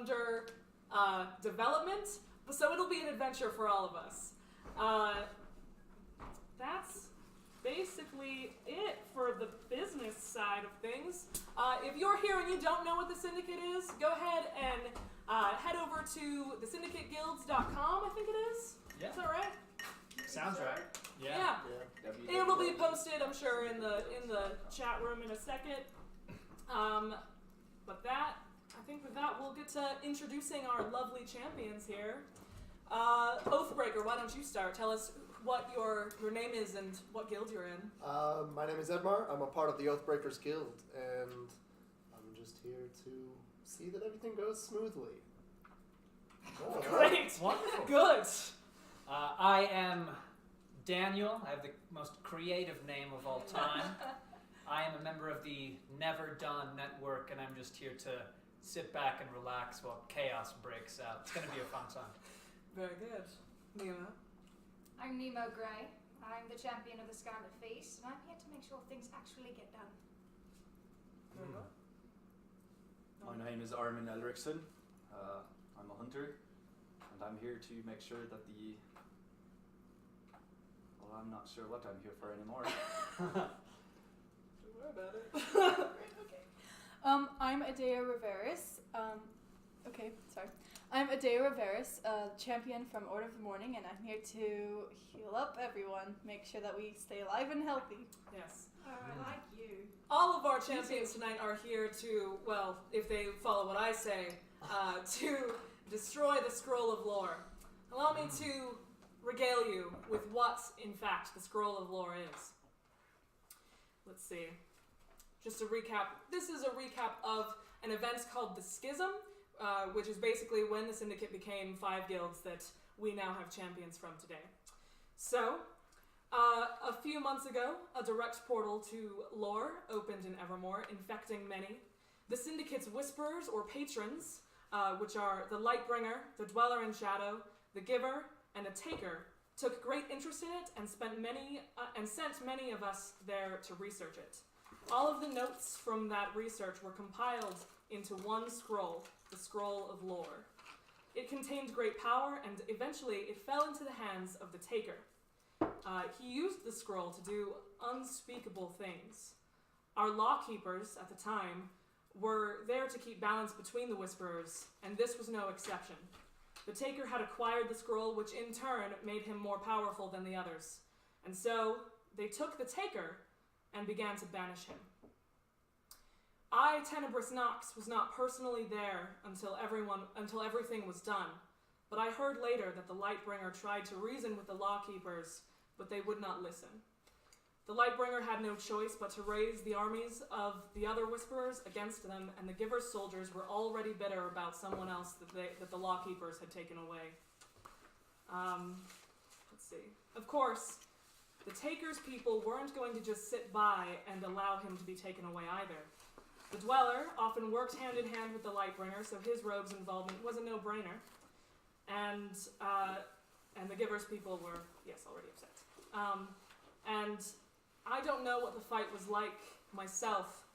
under development, so it'll be an adventure for all of us. That's basically it for the business side of things. If you're here and you don't know what the Syndicate is, go ahead and head over to thesyndicatguilds.com, I think it is. Yeah. Is that right? Sounds right. Yeah. It will be posted, I'm sure, in the chat room in a second. But I think with that, we'll get to introducing our lovely champions here. Oathbreaker, why don't you start? Tell us what your name is and what guild you're in. My name is Edmar. I'm a part of the Oathbreakers Guild, and I'm just here to see that everything goes smoothly. Oh, Great. Wonderful. Good. I am Daniel. I have the most creative name of all time. I am a member of the Neverdawn network, and I'm just here to sit back and relax while chaos breaks out. It's going to be a fun time. Very good. Nemo. I'm Nemo Grey. I'm the champion of the Scarlet Face, and I'm here to make sure things actually get done. Very good. My name is Armin Elricksen. I'm a hunter, and I'm here to make sure that well, I'm not sure what I'm here for anymore. Don't worry about it. Okay. I'm Edea Revaris. I'm Edea Revaris, champion from Order of the Morning, and I'm here to heal up everyone, make sure that we stay alive and healthy. Yes. I like you. All of our champions tonight are here to, well, if they follow what I say, to destroy the Scroll of Lore. Allow me to regale you with what, in fact, the Scroll of Lore is. Let's see. Just a recap. This is a recap of an event called the Schism, which is basically when the Syndicate became 5 guilds that we now have champions from today. So, a few months ago, a direct portal to lore opened in Evermore, infecting many. The Syndicate's Whisperers, or patrons, which are the Lightbringer, the Dweller in Shadow, the Giver, and the Taker, took great interest in it and sent many of us there to research it. All of the notes from that research were compiled into one scroll, the Scroll of Lore. It contained great power, and eventually it fell into the hands of the Taker. He used the scroll to do unspeakable things. Our Lawkeepers, at the time, were there to keep balance between the Whisperers, and this was no exception. The Taker had acquired the scroll, which in turn made him more powerful than the others. And so, they took the Taker and began to banish him. I, Tenebris Nox, was not personally there until everything was done, but I heard later that the Lightbringer tried to reason with the Lawkeepers, but they would not listen. The Lightbringer had no choice but to raise the armies of the other Whisperers against them, and the Giver's soldiers were already bitter about someone else that the Lawkeepers had taken away. Let's see. Of course, the Taker's people weren't going to just sit by and allow him to be taken away either. The Dweller often worked hand in hand with the Lightbringer, so his rogue's involvement was a no-brainer. And the Giver's people were, yes, already upset. And I don't know what the fight was like myself,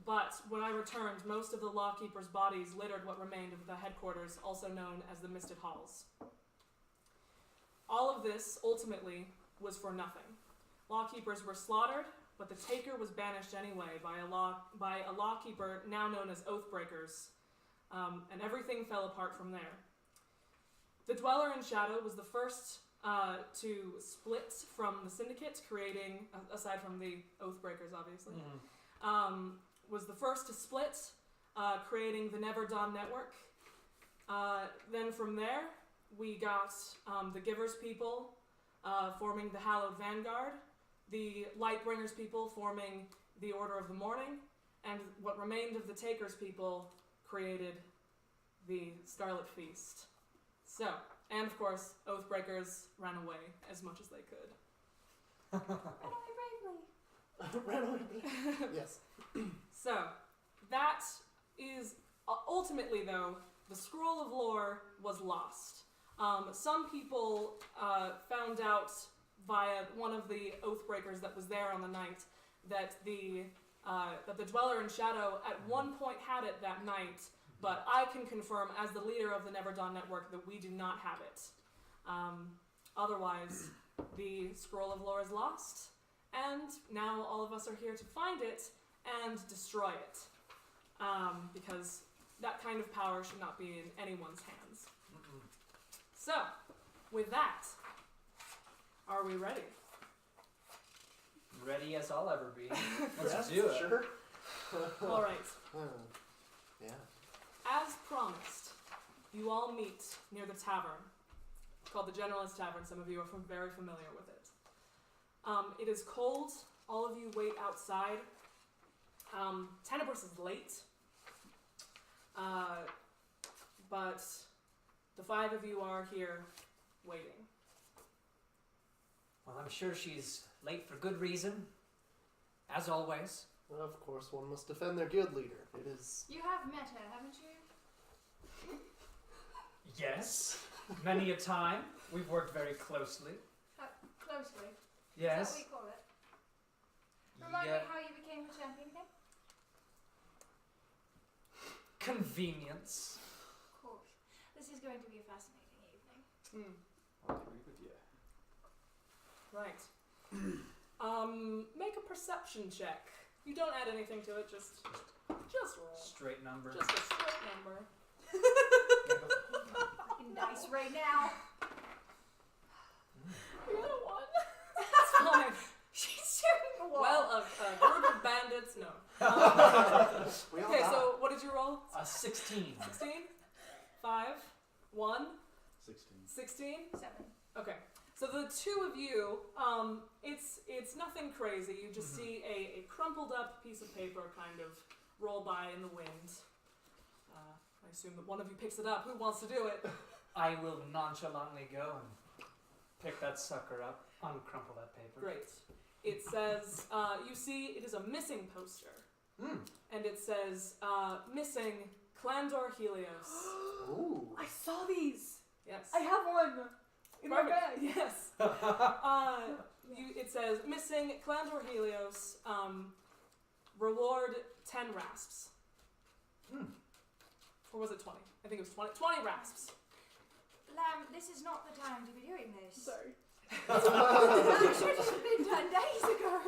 but when I returned, most of the Lawkeepers' bodies littered what remained of the headquarters, also known as the Misted Halls. All of this, ultimately, was for nothing. Lawkeepers were slaughtered, but the Taker was banished anyway by a Lawkeeper now known as Oathbreakers, and everything fell apart from there. The Dweller in Shadow was the first to split from the Syndicate, creating, aside from the Oathbreakers obviously, was the first to split, creating the Neverdawn network. Then from there, we got the Giver's people forming the Hallowed Vanguard, the Lightbringer's people forming the Order of the Morning, and what remained of the Taker's people created the Scarlet Feast. So, and of course, Oathbreakers ran away as much as they could. Ran away bravely. Yes. So, that is, ultimately though, the Scroll of Lore was lost. Some people found out via one of the Oathbreakers that was there on the night that the Dweller in Shadow at one point had it that night, but I can confirm as the leader of the Neverdawn network that we do not have it. Otherwise, the Scroll of Lore is lost, and now all of us are here to find it and destroy it. Because that kind of power should not be in anyone's hands. So, with that, are we ready? Ready as I'll ever be. Let's Yes, do it. Sure. All right. Yeah. As promised, you all meet near the tavern. It's called the Generalist Tavern. Some of you are very familiar with it. It is cold. All of you wait outside. Tenebris is late. But the 5 of you are here waiting. Well, I'm sure she's late for good reason, as always. Well, of course, one must defend their guild leader. It is. You have met her, haven't you? Yes, many a time. We've worked very closely. Closely. Yes. Is that what you call it? Remind me how you became the champion again? Convenience. Of course. This is going to be a fascinating evening. I agree with you. Right. Make a perception check. You don't add anything to it, just roll. Straight number. Just a straight number. Fucking dice right now. You got a 1? That's fine. She's shooting the wall. Well, a group of bandits, no. We all Okay, die. so what did you roll? 16. 16? 5? 1? 16. 16? 7. Okay. So the 2 of you, it's nothing crazy. You just see a crumpled up piece of paper kind of roll by in the wind. I assume that one of you picks it up. Who wants to do it? I will nonchalantly go and pick that sucker up, uncrumple that paper. Great. It says, you see, it is a missing poster. And it says, missing Clandor Helios. Ooh. I saw these. Yes. I have one in my Perfect. bag. Yes. It says, missing Clandor Helios, reward 10 rasps. Or was it 20? I think it was 20. 20 rasps. Lamb, this is not the time to be doing this. Sorry. That should have been done days ago.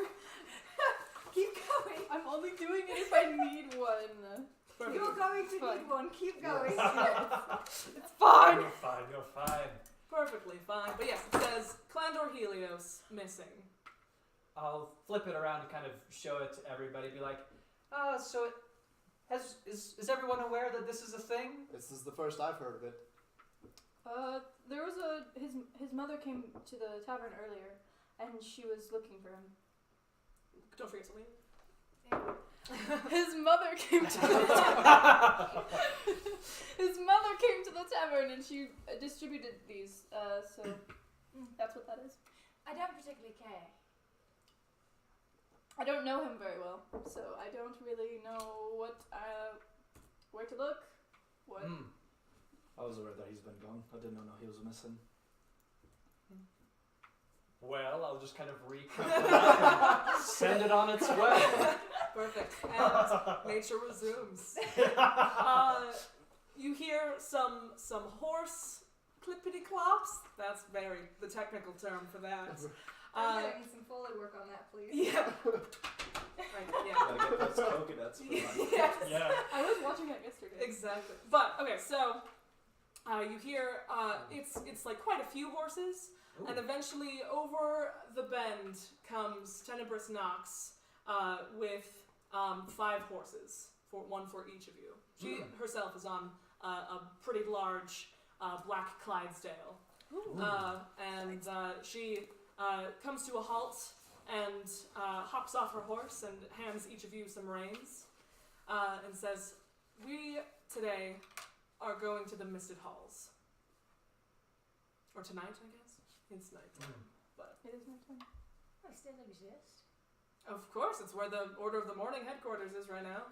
Keep going. I'm only doing it if I need one. Perfect. You're going to Fine. need one. Keep going. It's fine. You're fine, you're fine. Perfectly fine. But yes, it says Clandor Helios missing. I'll flip it around and kind of show it to everybody. Be like, so is everyone aware that this is a thing? This is the first I've heard of it. There was his mother came to the tavern earlier, and she was looking for him. Don't forget to leave. His mother came to the his mother came to the tavern, and she distributed these. So that's what that is. I don't particularly care. I don't know him very well, so I don't really know where to look. What? I was aware that he's been gone. I didn't know he was missing. Well, I'll just kind of recount and send it on its way. Perfect. And nature resumes. You hear some horse clippity clops. That's the technical term for that. I'm gonna need some Foley work on that, please. Yeah. Right, yeah. Gotta get those coconuts for mine. Yes. Yeah. I was watching that yesterday. Exactly. But okay, so you hear it's like quite a few horses, and eventually over the bend comes Tenebris Nox with 5 horses, one for each of you. She herself is on a pretty large black Clydesdale, and she comes to a halt and hops off her horse and hands each of you some reins, and says, "We today are going to the Misted Halls. Or tonight, I guess? It's night. But It is my turn. I still exist. of course, it's where the Order of the Morning headquarters is right now.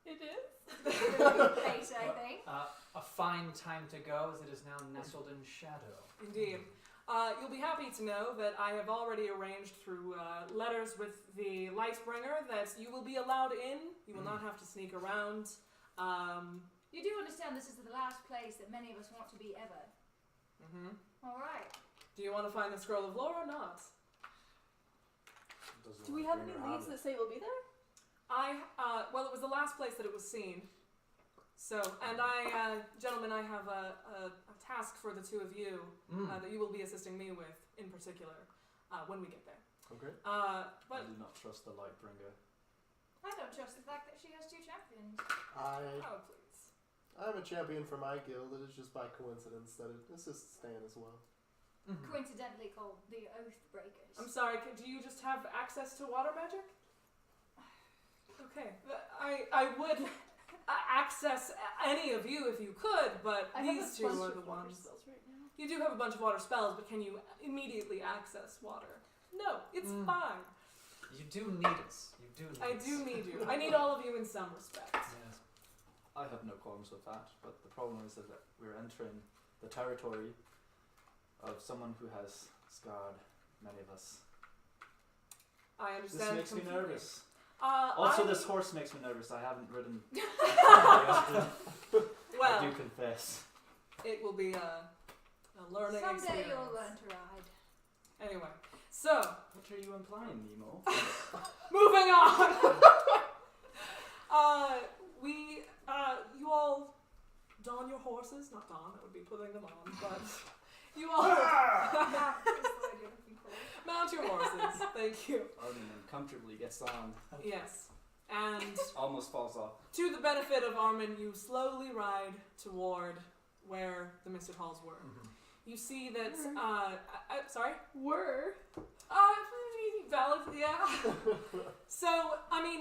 It is. Place, I think. A fine time to go, as it is now nestled in shadow. Indeed. You'll be happy to know that I have already arranged through letters with the Lightbringer that you will be allowed in. You will not have to sneak around. You do understand this is the last place that many of us want to be ever. Mm-hmm. Alright. Do you want to find the scroll of lore or not? Do we have any leads that say we'll be there? Well, it was the last place that it was seen. So, and gentlemen, I have a task for the two of you that you will be assisting me with in particular when we get there. Okay. I But do not trust the Lightbringer. I don't trust the fact that she has 2 champions. oh, please. I'm a champion for my guild. It is just by coincidence that it assists Stan as well. Coincidentally called the Oathbreakers. I'm sorry. Do you just have access to water magic? Okay. I would access any of you if you could, but I have these a two bunch are of the water ones. spells right now. You do have a bunch of water spells, but can you immediately access water? No, it's fine. You do need us. You do need I us. do need you. I need all of you in some respect. Yes. I have no qualms with that, but the problem is that we're entering the territory of someone who has scarred many of us. I This understand. makes me completely. nervous. Also, I- this horse makes me nervous. I haven't ridden. Well, I do confess. it will be a learning Someday experience. you'll learn to ride. Anyway, so What are you implying, Nemo? moving on. You all don your horses. Not don. That would be putting them on. But you all mount your horses. Thank you. Armin uncomfortably gets on, Yes, and almost falls off. to the benefit of Armin, you slowly ride toward where the Misted Halls were. You see that. Sorry. Were. Valid, yeah. So, I mean,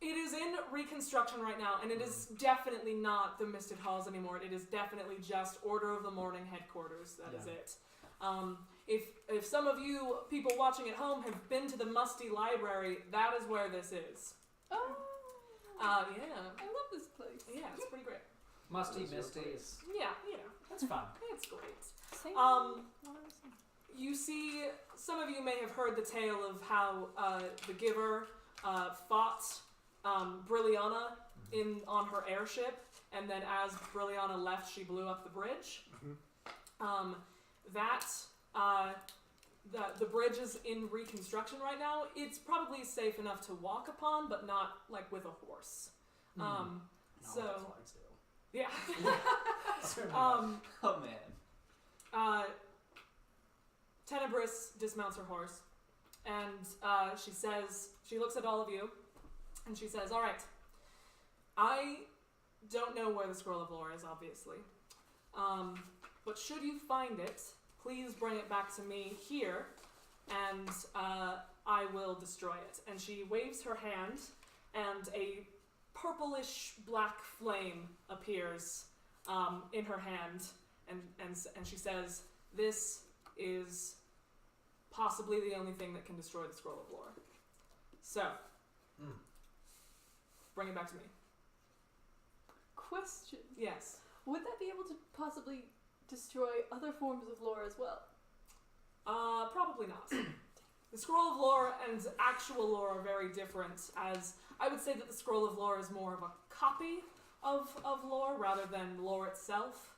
it is in reconstruction right now, and it is definitely not the Misted Halls anymore. It is definitely just Order of the Morning headquarters. That is it. If some of you people watching at home have been to the Musty Library, that is where this is. Oh. Yeah. I love this place. Yeah, it's pretty great. Musty, That is your misty. place. Yeah, you know, That's fun. it's great. Same. You see, some of you may have heard the tale of how the Giver fought Brilliana on her airship, and then as Brilliana left, she blew up the bridge. The bridge is in reconstruction right now. It's probably safe enough to walk upon, but not like with a horse. Not So with a Clydesdale. yeah. Certainly not. Oh man. Tenebris dismounts her horse, and she looks at all of you, and she says, all right, I don't know where the Scroll of Lore is, obviously, but should you find it, please bring it back to me here, and I will destroy it. And she waves her hand, and a purplish black flame appears in her hand, and she says, this is possibly the only thing that can destroy the Scroll of Lore. So, bring it back to me. Question. Yes. Would that be able to possibly destroy other forms of lore as well? Probably not. The Scroll of Lore and actual lore are very different, as I would say that the Scroll of Lore is more of a copy of lore rather than lore itself.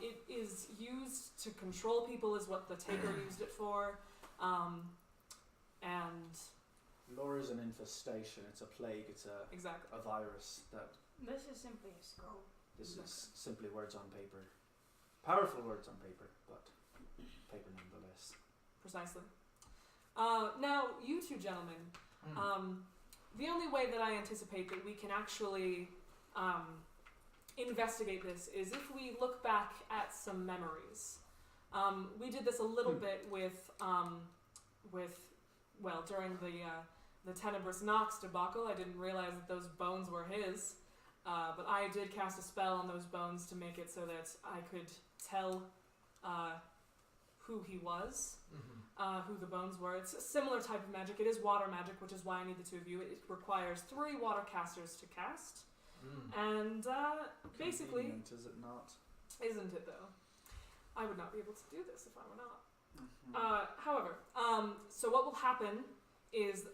It is used to control people, is what the Taker used it for. And Lore is an infestation. It's a plague. It's exactly. a virus. This is simply a scroll. This is simply words on paper. Powerful words on paper, but paper nonetheless. Precisely. Now, you two gentlemen, the only way that I anticipate that we can actually investigate this is if we look back at some memories. We did this a little bit during the Tenebris Nox debacle. I didn't realize that those bones were his, but I did cast a spell on those bones to make it so that I could tell who he was, who the bones were. It's a similar type of magic. It is water magic, which is why I need the two of you. It requires 3 water casters to cast. And basically, Convenient, is it not? isn't it though? I would not be able to do this if I were not. However, so what will happen is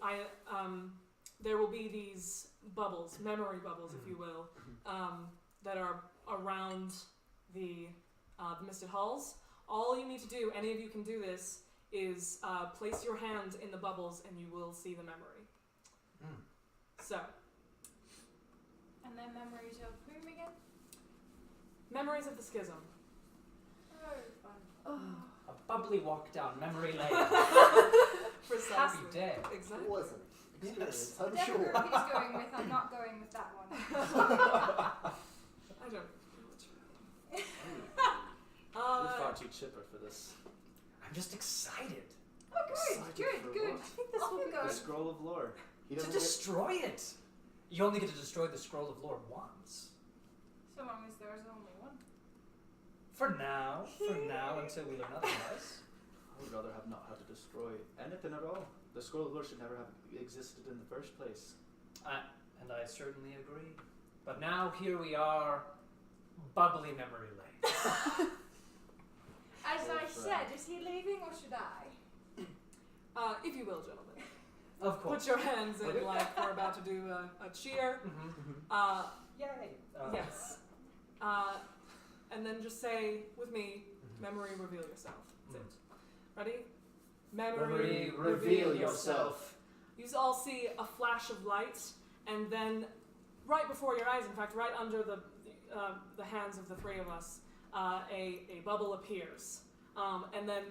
there will be these bubbles, memory bubbles, if you will, that are around the Misted Halls. All you need to do, any of you can do this, is place your hand in the bubbles and you will see the memory. So. And then memories of whom again? Memories of the Schism. Oh, fun. A bubbly walk down memory lane. Precisely. Happy day. Exactly. Pleasant experience, I'm Whatever sure. group he's going with, I'm not going with that one. I don't know what you're You're far too chipper for this. I'm just excited Oh, Excited good, for good. what? I think this Off will you be go. The scroll of lore. He to doesn't get- destroy it. You only get to destroy the scroll of lore once. So long as there's only one. For now, until we learn otherwise. I would rather have not had to destroy anything at all. The scroll of lore should never have existed in the first place. And I certainly agree. But now here we are, bubbly memory lane. As I That's said, right. is he leaving or should I? If you will, gentlemen. Of course. Put your hands in like we're about to do a cheer. Yay. Yes. And then just say with me, memory, reveal yourself. That's it. Ready? Memory, reveal yourself. You all see a flash of light, and then right before your eyes, in fact, right under the hands of the three of us, a bubble appears. And then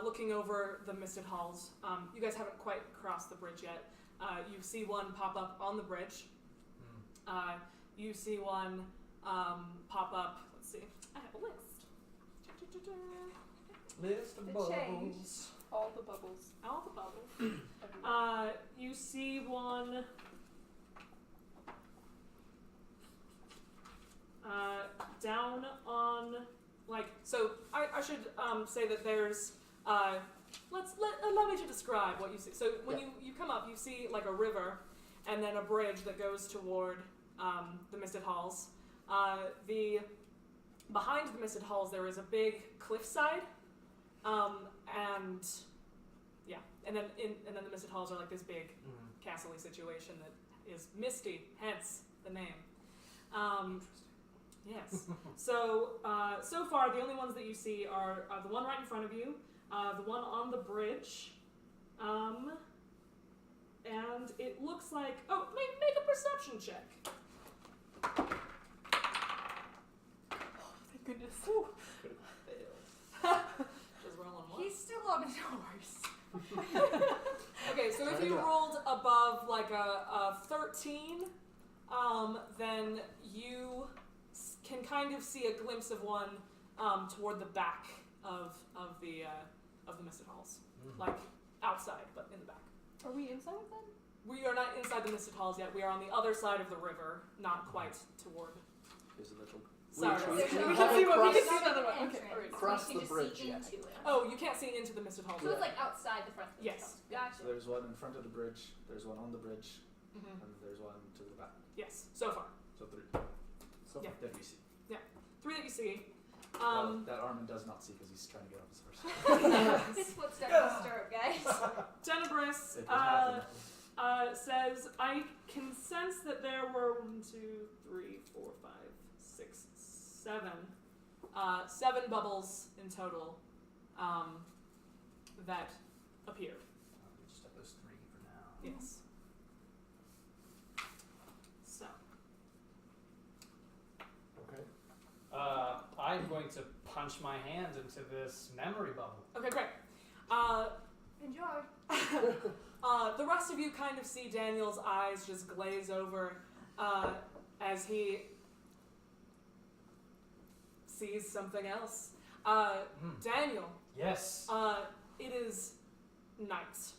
looking over the Misted Halls, you guys haven't quite crossed the bridge yet. You see one pop up on the bridge. You see one pop up. Let's see. I have a list. List of The bubbles. change. all the bubbles. All the bubbles. You see one down on, like, so I should say that there's let me just describe what you see. So when you come up, you see like a river and then a bridge that goes toward the Misted Halls. Behind the Misted Halls there is a big cliffside, and then the Misted Halls are like this big castle-y situation that is misty, hence the name. Yes. So far the only ones that you see are the one right in front of you, the one on the bridge, and it looks like, make a perception check. Thank goodness. Just roll on one. He's still on his horse. Okay, so if you rolled above like a 13, then you can kind of see a glimpse of one toward the back of the Misted Halls, like outside, but in the back. Are we inside then? We are not inside the Misted Halls yet. We are on the other side of the river, not quite toward. There's a little. Sorry. There's no We can see one- we can there's see not another an one. Okay, entrance. alright. Cross You the can just bridge see yet. into it. Oh, you can't see into the Misted Halls. So it's like outside the front of the Yes. house. So Gotcha. there's one in front of the bridge, there's one on the bridge, Mhm. and there's one to the back. Yes, so far. So three. So Yeah. That we see. Three that you see. Well, that Armin does not see because he's trying to get off his horse. His foot's starting to stir up, guys. Tenebris It could happen. says, I can sense that there were 1, 2, 3, 4, 5, 6, 7. 7 bubbles in total that appeared. We just have those 3 for now. Yes. So, Okay. I'm going to punch my hand into this memory bubble. okay, great. Enjoy. The rest of you kind of see Daniel's eyes just glaze over as he sees something else. Daniel, Yes. it is night,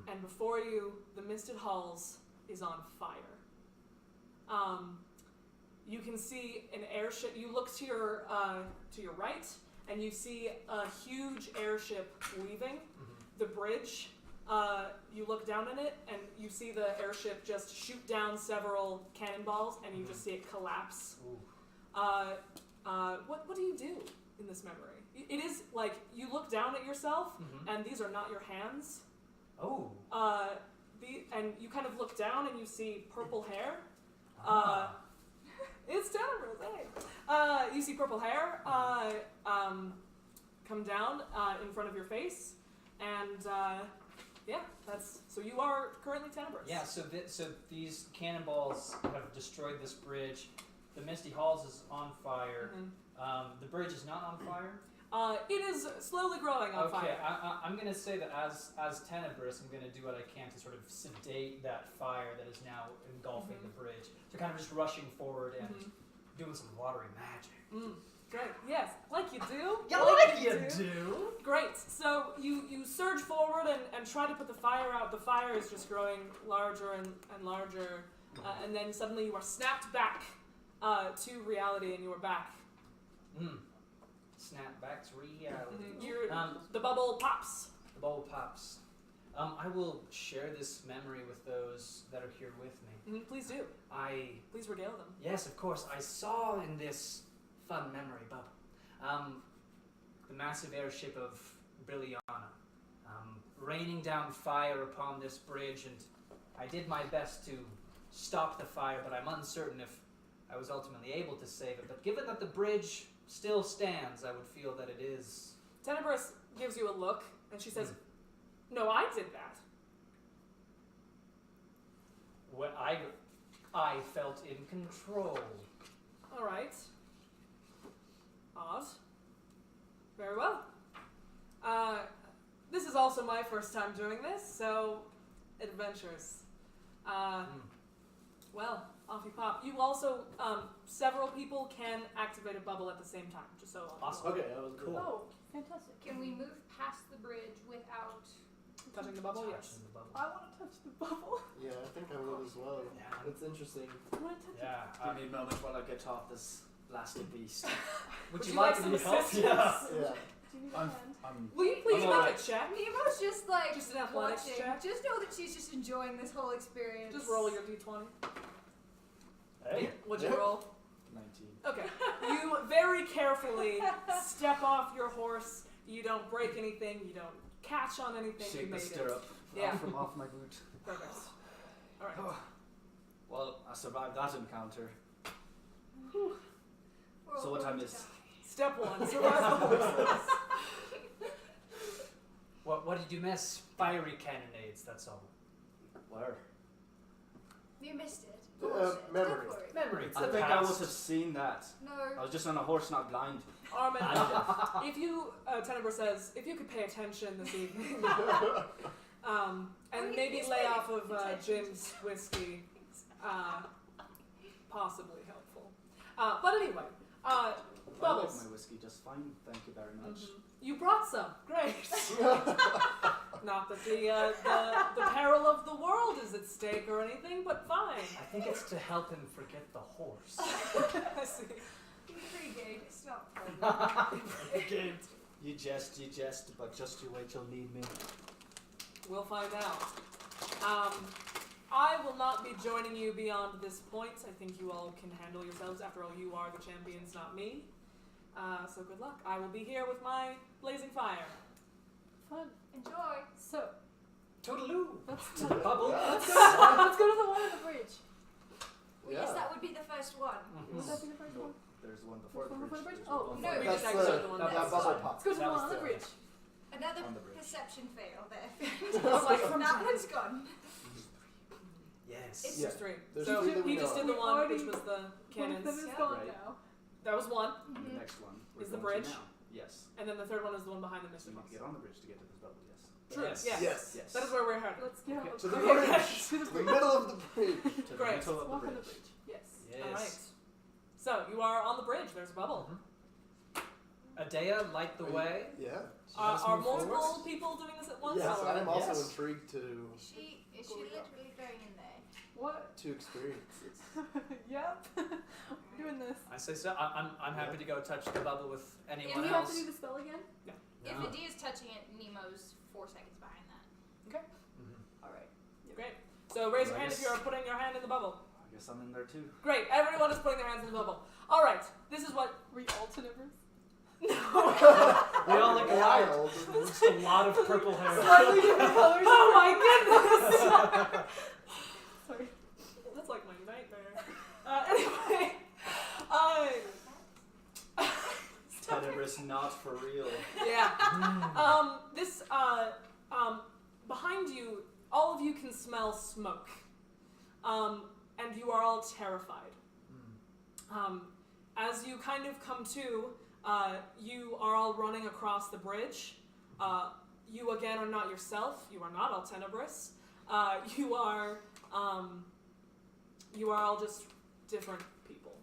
and before you, the Misted Halls is on fire. You can see an airship. You look to your right, and you see a huge airship leaving the bridge. You look down in it, and you see the airship just shoot down several cannonballs, and you just see it collapse. Ooh. What do you do in this memory? It is like you look down at yourself, and these are not your hands. Oh. and you kind of look down and you see purple hair. It's Tenebris, hey! You see purple hair come down in front of your face, and yeah, so you are currently Tenebris. Yeah, so these cannonballs have destroyed this bridge. The Misty Halls is on fire. Mm-hmm. The bridge is not on fire. It is slowly growing on fire. Okay, I'm gonna say that as Tenebris, I'm gonna do what I can to sort of sedate that fire that is now engulfing the bridge. So kind of just rushing forward and doing some watery magic. Great. Yes, like you do. Yeah, like you do. Great. So you surge forward and try to put the fire out. The fire is just growing larger and larger, and then suddenly you are snapped back to reality, and you are back. Snapback's reality. The bubble pops. The bubble pops. I will share this memory with those that are here with me. Please do. Please regale them. Yes, of course. I saw in this fun memory bubble the massive airship of Brilliana raining down fire upon this bridge, and I did my best to stop the fire, but I'm uncertain if I was ultimately able to save it. But given that the bridge still stands, I would feel that it is... Tenebris gives you a look, and she says, "No, I did that." What I felt in control. All right. Odd. Very well. This is also my first time doing this, so adventures. Well, off you pop. You also, several people can activate a bubble at the same time, just so. Awesome. Okay, that was cool. Oh, fantastic. Can we move past the bridge without... Touching the bubble, yes. Touching the bubble. I want to touch the bubble. Yeah, I think I would as well. Yeah. It's interesting. I want to touch Yeah. Give me a moment while I get off this blasted beast. Would you you like like any some help? assistance? Yeah. Yeah. it. Do you need a hand? Will you please I'm make alright. a check? Nemo's just like Just an athletics watching. check? Just know that she's just enjoying this whole experience. Just roll your d20. Hey. What'd you Yeah. roll? 19. Okay. You very carefully step off your horse. You don't break anything. You don't catch on anything. You Shake the made stirrup Yeah. from off my boot. it. Perfect. All right. Well, I survived that encounter. We're So all what time going to is- die. Step 1. Survive the horses. What did you miss? Fiery cannonades, that's all. Where? You missed it. Memory. Don't worry. Memory. I think I would have seen that. I No. was just on a horse, not blind. Armin, if you, Tenebris says, if you could pay attention this evening, and maybe he's lay paying off of attention. Jim's whiskey, possibly helpful. But anyway, I like bubbles. my whiskey just fine, thank you very much. You brought some. Great. Not that the peril of the world is at stake or anything, but fine. I think it's to help him forget the horse. I see. Intriguing. It's not fun. You jest, but just you wait, you'll need me. We'll find out. I will not be joining you beyond this point. I think you all can handle yourselves. After all, you are the champions, not me. So good luck. I will be here with my blazing fire. Fun. Enjoy. So, Toodaloo! let's Bubble. let's go to the one on the bridge. Well, yes, that would be the first one. Would that be the first No, one? there's one There's before one the before bridge. the bridge? there's Oh, one no, before we the just That's actually the one that that's bubble fine. pop. Let's go to the That one was on the the- bridge. Another On the bridge. perception fail there. Like from that one's gone. Yes. It's Yeah. Just 3. There's So 3 that we he just know did the We one, already- which was the One of cannons. them is Yeah. gone Right. now. That was one. The Mhm. next one we're Is the going to bridge? now. Yes. And then the third one is the one behind the So Mr. we need Boss. to get on the bridge to get to this bubble, yes. True. Yes. Yes. Yes. Yes. That is where we're headed. Let's go. Okay. To the Okay. bridge. To the To the bridge. middle of the bridge. To the Great. middle of Let's the walk on the bridge. bridge. Yes. Yes. All right. So you are on the bridge. There's a bubble. Edea, light the way. Yeah. Let us Are move multiple forward. people doing this at once? Yes, or- I am also Yes. intrigued to Is she literally going in there? What? experience this. Yep. We're doing this. I say so. I'm happy to go touch the bubble with Do anyone we have else. to do the spell again? If No. Edea's touching it, Nemo's 4 seconds behind that. Alright. Great. So raise your I hand if guess- you're putting your hand in the bubble. I guess I'm in there too. Great. Everyone is putting their hands in the bubble. All right. This is what. Were you all Tenebris? We all look Yeah. alike. wild. Just a lot of purple hair. Slightly different colors. Oh my goodness! Sorry. That's like my nightmare. Anyway, Tenebris not for real. yeah. This behind you, all of you can smell smoke, and you are all terrified. As you kind of come to, you are all running across the bridge. You again are not yourself. You are not all Tenebris. You are all just different people.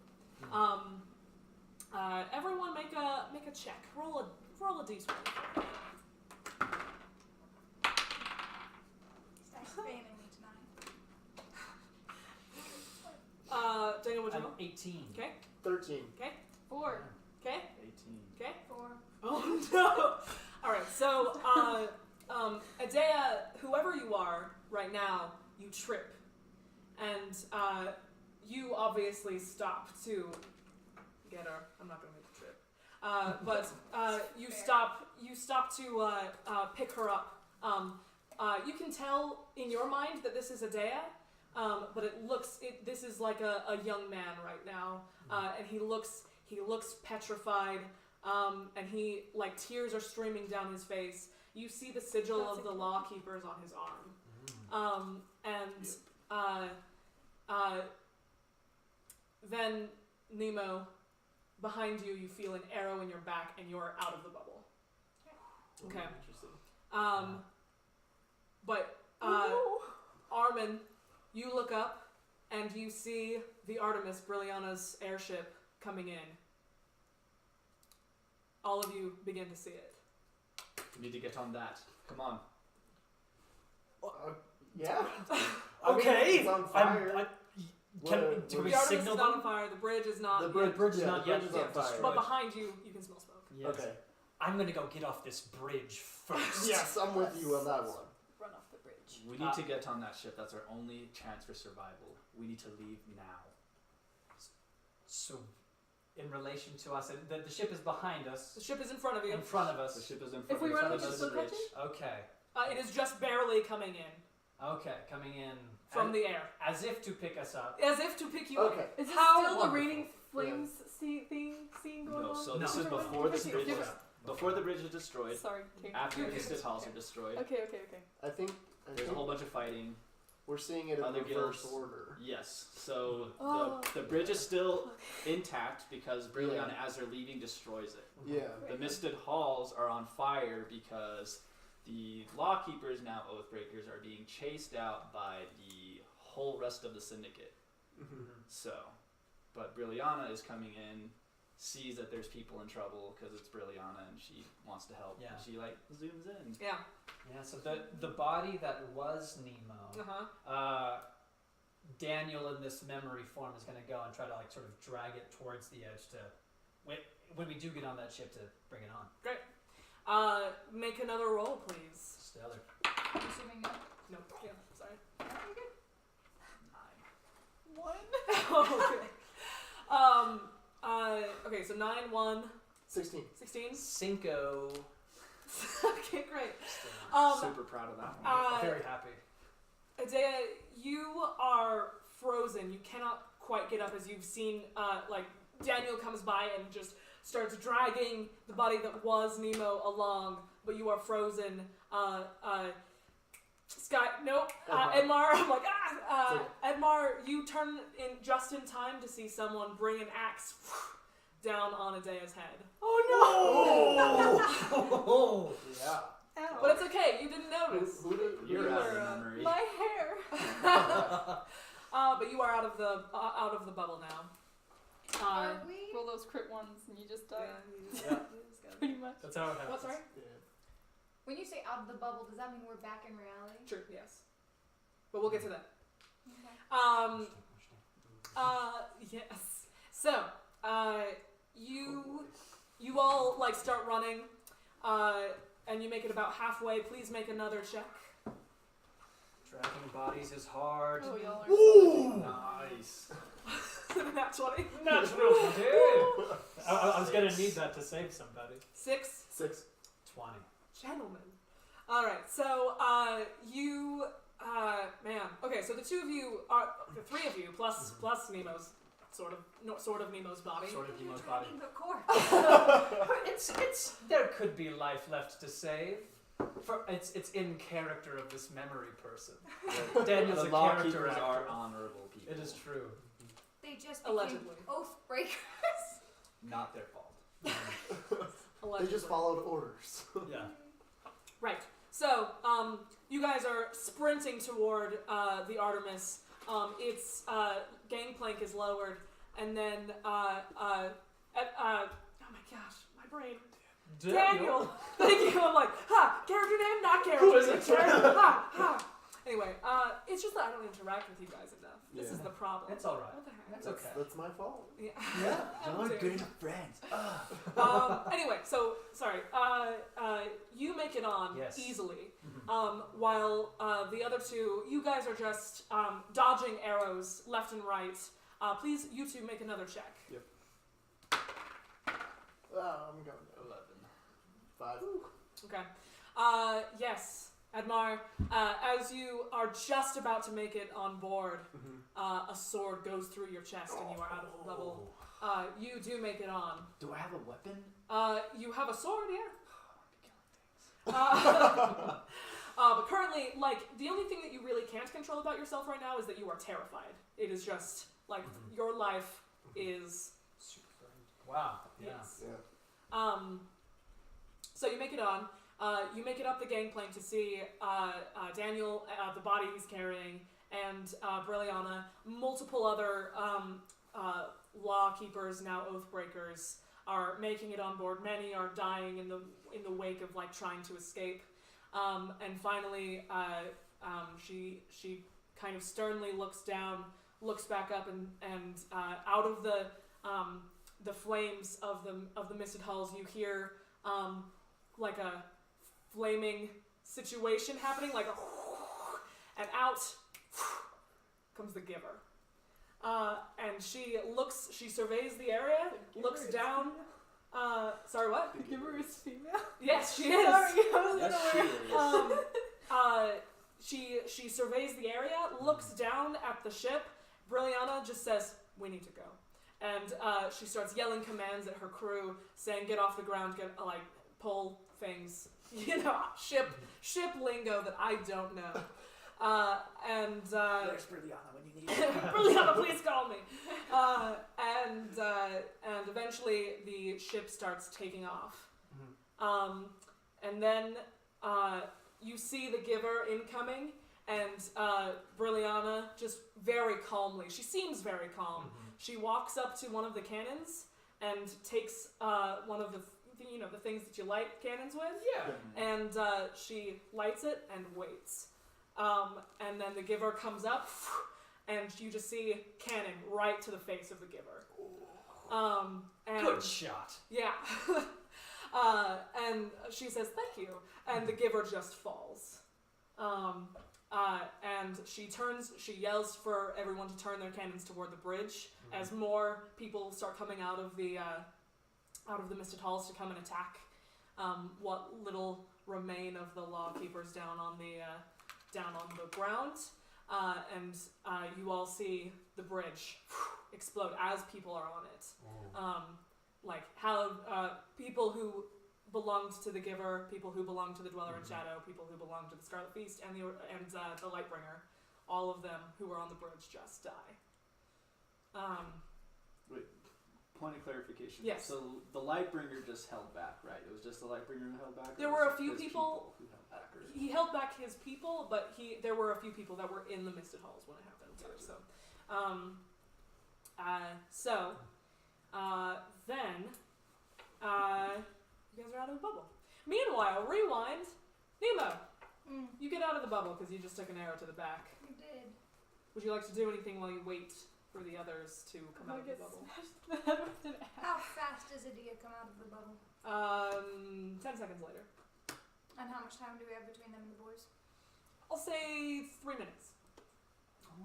Everyone make a check. Roll a d20. Nice banning me tonight. Daniel, would you I'm roll? 18. Okay. 13. 4. Okay. 18. Okay. 4. Oh no! Alright, so, Edea, whoever you are right now, you trip. And, you obviously stop to get her. I'm not gonna make the trip. But, you stop to, pick her up. You can tell in your mind that this is Edea, but this is like a young man right now. And he looks petrified. And he, like, tears are streaming down his face. You see the sigil of the Lawkeepers on his arm. Then, Nemo, behind you, you feel an arrow in your back, and you're out of the bubble. Okay. Interesting. But, Armin, you look up, and you see the Artemis, Brilliana's airship, coming in. All of you begin to see it. We need to get on that. Come on. Yeah. Okay. It's on fire. Can What- we The Artemis signal is not on them? fire. The bridge is not. The yet- bridge is yeah, not the yet bridge is on fire. But behind you, you can smell smoke. Yes. Okay. I'm gonna go get off this bridge first. Yes, I'm with you on that one. Run off the bridge. We need to get on that ship. That's our only chance for survival. We need to leave now. So, in relation to us, the ship is behind us. The ship is in front of you. In front of The us. ship is in If front we of run, us. we Front should of the still catch bridge. it? Okay. It is just barely coming in Okay. Coming in from the air, as if to pick us up. as if to pick you Okay. up. Is this How still the wonderful. raining flames scene going No, on? so this No. is before the bridge. Give us- Before the bridge is destroyed. Sorry. Okay. After the Sith halls are destroyed. Okay. I think There's a whole bunch of fighting. we're seeing it in Other reverse guilds. order. Yes. So Oh. the bridge is still intact because Brilliana, as they're leaving, destroys it. Yeah. The Misted Halls are on fire because the Lawkeepers, now Oathbreakers, are being chased out by the whole rest of the Syndicate. So, but Brilliana is coming in, sees that there's people in trouble because it's Brilliana and she wants to help. Yeah. And she like zooms in. Yeah. Yeah. So the body that was Nemo. Daniel in this memory form is going to go and try to like sort of drag it towards the edge to when we do get on that ship to bring it on. Make another roll, please. Stellar. I'm assuming no. No. Yeah. Sorry. Very good. 1. Okay. Okay. So 9, 1, 16. 16. Cinco. Okay. Great. Super proud of that one. Very happy. Edea, you are frozen. You cannot quite get up as you've seen, like, Daniel comes by and just starts dragging the body that was Nemo along, but you are frozen. Sky, nope. Edmar, I'm like, Edmar, you turn in just in time to see someone bring an axe down on Edea's head. Oh no! Yeah. Ow. But it's okay, you didn't notice. Who did? You're out were, of memory. My hair. But you are out of the bubble now. Are we? Roll those crit ones and you just die. Yeah. Pretty much. That's how it happens. What, sorry? Yeah. When you say out of the bubble, does that mean we're back in reality? Sure, yes. But we'll get to that. Okay. Yes. So, you all, like, start running, and you make it about halfway. Please make another check. Dragging bodies is hard. Oh, y'all are Ooh! Nice. Nat 20. Natural 20! I was gonna need that to save somebody. 6. 6. 20. Gentlemen. All right, so you, man. Okay, so the two of you are the three of you plus Nemo's sort of Nemo's body. Sort of Nemo's body. The core. It's there could be life left to save. It's in character of this memory person. Daniel's The a character Lawkeepers actor. are honorable people. It is true. They just became Allegedly. Oathbreakers. Not their fault. They Allegedly. just followed orders. Yeah. Right. So, you guys are sprinting toward the Artemis. Its gangplank is lowered, and then oh my gosh, my brain. Daniel. Thank you. I'm like, character name, not character Who is name. it? Character. Anyway, it's just that I don't interact with you guys enough. This is the problem. It's all right. What the heck? It's okay. That's my fault. Yeah. You're Dude. good friends. Anyway, so sorry. You make it on Yes. easily, while the other two, you guys are just dodging arrows left and right. Please, you two, make another check. I'm going 5. Okay. Yes, Edmar. As you are just about to make it on board, a sword goes through your chest and you are out of the bubble. You do make it on. Do I have a weapon? You have a sword, yeah. But currently, like, the only thing that you really can't control about yourself right now is that you are terrified. It is just, like, your life is... Wow. Yeah. Yes. Yeah. So you make it on. You make it up the gangplank to see Daniel, the body he's carrying, and Brilliana, multiple other Lawkeepers, now Oathbreakers, are making it on board. Many are dying in the wake of like trying to escape. And finally, she kind of sternly looks down, looks back up, and out of the flames of the misted hulls, you hear like a flaming situation happening, like a, and out comes the giver. And she surveys the area, looks down. Sorry, what? The giver is female. Yes, she is. Yes, she is. She surveys the area, looks down at the ship. Brilliana just says, "We need to go," and she starts yelling commands at her crew, saying, "Get off the ground, get pull things." Ship lingo that I don't know. Where's Brilliana when you need her? Brilliana, please call me. And eventually the ship starts taking off. And then you see the giver incoming, and Brilliana just very calmly, she seems very calm. She walks up to one of the cannons and takes one of the things that you light cannons with. Yeah. And she lights it and waits. And then the giver comes up, and you just see cannon right to the face of the giver. And Good shot. yeah. And she says, "Thank you." And the giver just falls. And she yells for everyone to turn their cannons toward the bridge as more people start coming out of the misted halls to come and attack what little remain of the Lawkeepers down on the ground. And you all see the bridge explode as people are on it. Like Hallowed, people who belonged to the Giver, people who belonged to the Dweller in Shadow, people who belonged to the Scarlet Feast, and the Lightbringer. All of them who were on the bridge just die. Wait, point of clarification. Yes. So the Lightbringer just held back, right? It was just the Lightbringer who held back? There or were was a few his people- who held back. Or... He held back his people, but there were a few people that were in the Misted Halls when it happened too. So, then you guys are out of the bubble. Meanwhile, rewind. Nemo, you get out of the bubble because you just took an arrow to the back. We did. Would you like to do anything while you wait for the others to come out of the bubble? How fast does Edea come out of the bubble? 10 seconds later. And how much time do we have between them and the boys? I'll say 3 minutes. Oh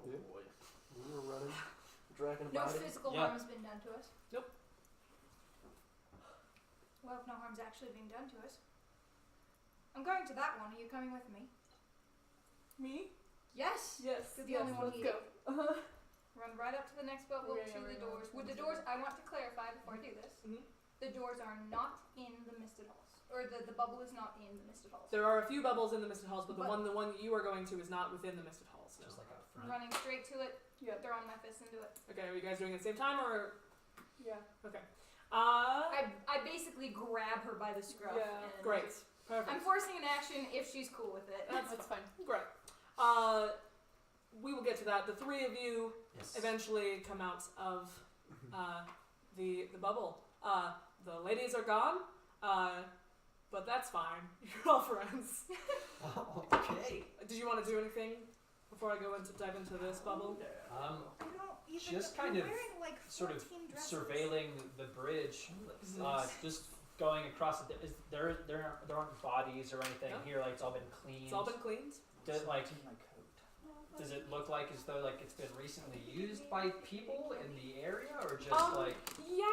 Yeah. boy. We were running, dragging a No body. physical Yeah. harm has been done to us. Nope. Well, if no harm's actually being done to us. I'm going to that one. Are you coming with me? Me? Yes. Yes. You're the only one let's here. go. Run right up to the next bubble, Yeah, to we're the gonna doors. run With the to doors, I want to clarify before I do this. Mhm. The doors are not in the misted halls. Or the bubble is not in the misted halls. There are a few bubbles in the misted halls, but the But- one that you are going to is not within the misted halls. No. Just like out I'm front. running straight to it, Yeah. throwing my fist into it. Okay, are you guys doing it at the same time or? Yeah. Okay. I basically grab her by the scruff. Yeah. and Great. Perfect. I'm forcing an action if she's cool with it. That's fine. Great. We will get to that. The three of you Yes. eventually come out of the bubble. The ladies are gone, but that's fine. You're all friends. Okay. Did you want to do anything before I go into dive into this bubble? I don't even Just know. kind You're of wearing like sort of 14 dresses. surveilling the bridge, Mhm. just going across it. There aren't bodies or anything No. here. Like it's all been cleaned. It's all been cleaned. Does, like, my coat. does it look like as though like it's been recently used by people in the area, or just like Yeah,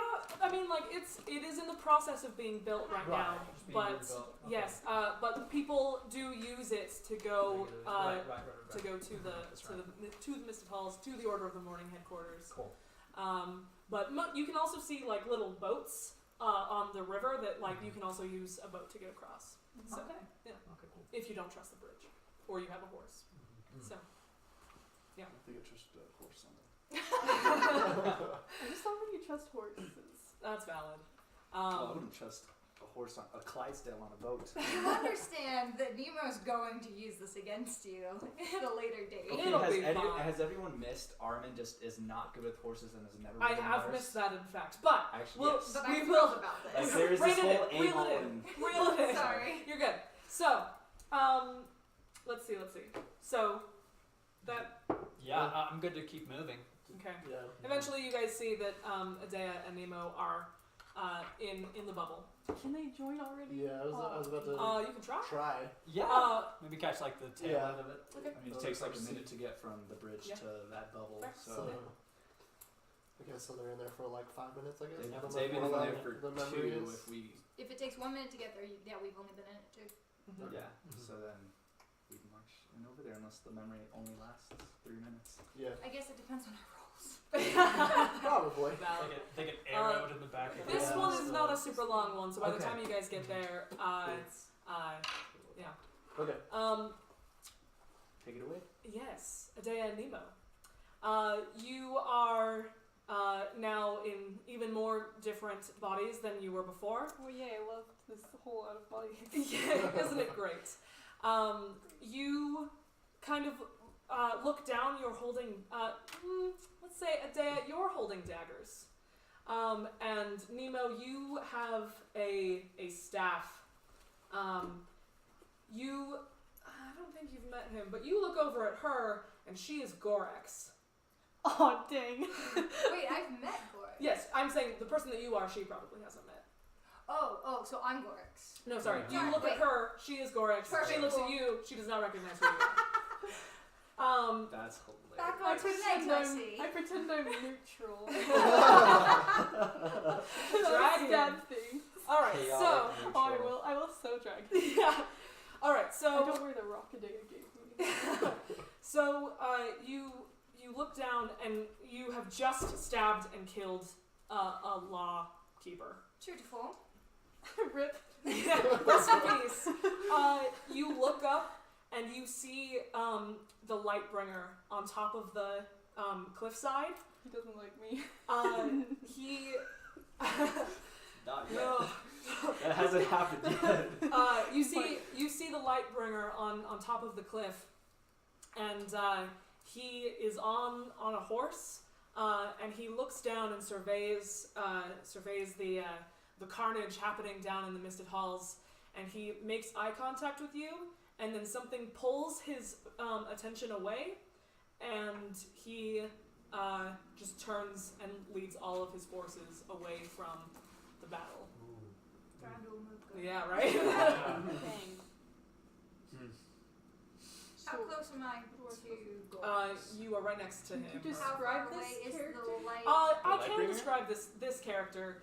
I mean, like it is in the process of being built right now, just being but rebuilt? Okay. yes, but people do use it to go right. to go to the That's right. to the Misted Halls, to the Order of the Morning headquarters. Cool. But you can also see like little boats on the river that like you can also use a boat to get across. So Okay. yeah. Okay. Cool. if you don't trust the bridge, or you have a horse. So I think it's just a horse on it. I just don't really trust horses. that's valid. I wouldn't trust a horse on a Clydesdale on a boat. You understand that Nemo's going to use this against you at a later date. Okay. It'll be fine. Has everyone missed Armin just is not good with horses and has never I ridden a have horse? missed that in fact, but Actually, well, yes. But we I'm will. thrilled about Like this. there is Rein this it whole in, reel angle it in. and Reel it in. Sorry. You're good. So, let's see. So, that Yeah, I'm good to keep moving. okay. Yeah. Eventually, you guys see that Edea and Nemo are in the bubble. Can they join already? Yeah, I was about to You can try. try. Yeah. Maybe catch like the tail Yeah. end of it. Okay. I mean, it takes like a minute to get from the bridge Yeah. to that bubble. Fair. So Okay, so they're in there for like 5 minutes, I guess. I don't know they've what been in there the for memory two. is. If we If it takes 1 minute to get there, yeah, we've only been in it too. Mhm. yeah. So then we can march in over there unless the memory only lasts 3 minutes. Yeah, I guess it depends on our rolls. probably. Valid. They get arrowed in the back of the This head. one is not a super long one, so by the Okay. time you guys get there, yeah. Okay. Take it away. Yes, Edea and Nemo. You are now in even more different bodies than you were before. Oh yeah, I love this whole out of body. Yeah, isn't it great? You kind of look down. You're holding, let's say, Edea, you're holding daggers, and Nemo, you have a staff. I don't think you've met him, but you look over at her, and she is Gorax. Oh dang. Wait, I've met Gorax. Yes, I'm saying the person that you are, she probably hasn't met. Oh, so I'm Gorax. No, sorry. You Sorry, look wait. at her, she is Gorax. Perfect, She looks cool. at you, she does not recognize who you are. That's Back hilarious. on tonight, I see. I pretend I'm neutral. Dragon. Stab thing. Alright, so. Chaotic I will so drag. Yeah. Alright, I so. don't wear the rock Edea gave me. So, you look down and you have just stabbed and killed a Lawkeeper. True to form. Rip. Rest in peace. You look up and you see the Lightbringer on top of the cliffside. He doesn't like me. He. Not yet. No. That hasn't happened yet. You see the Lightbringer on top of the cliff, and he is on a horse, and he looks down and surveys the carnage happening down in the Misted Halls, and he makes eye contact with you, and then something pulls his attention away, and he just turns and leads all of his forces away from the battle. Grand old move. Go. Yeah, right? Dang. How So- close am I to Gorax? You are right next to him. Could you How describe far away this is character? the light? I The can Lightbringer? describe this character.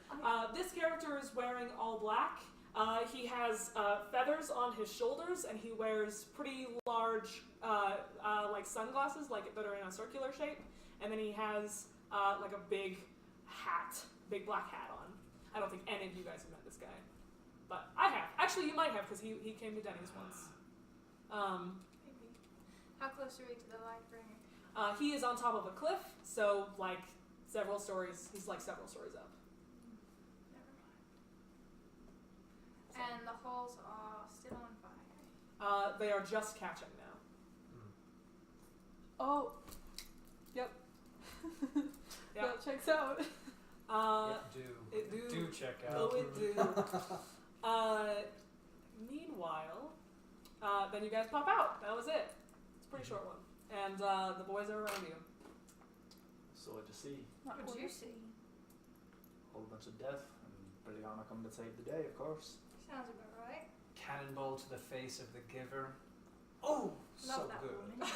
This character is wearing all black. He has feathers on his shoulders, and he wears pretty large, like sunglasses, like that are in a circular shape. And then he has like a big black hat on. I don't think any of you guys have met this guy, but I have. Actually, you might have because he came to Denny's once. Maybe. How close are we to the Lightbringer? He is on top of a cliff, so like several stories. He's like several stories up. Never mind. And the halls are still on fire. They are just catching now. Oh. Yep. Yeah. That checks out. It do. Do check out. Oh, it do. Meanwhile, then you guys pop out. That was it. It's a pretty short one. And the boys are around you. So what to see? What did you see? A whole bunch of death, and Brilliana come to save the day, of course. Sounds about right. Cannonball to the face of the giver. Oh, Love so that good. woman.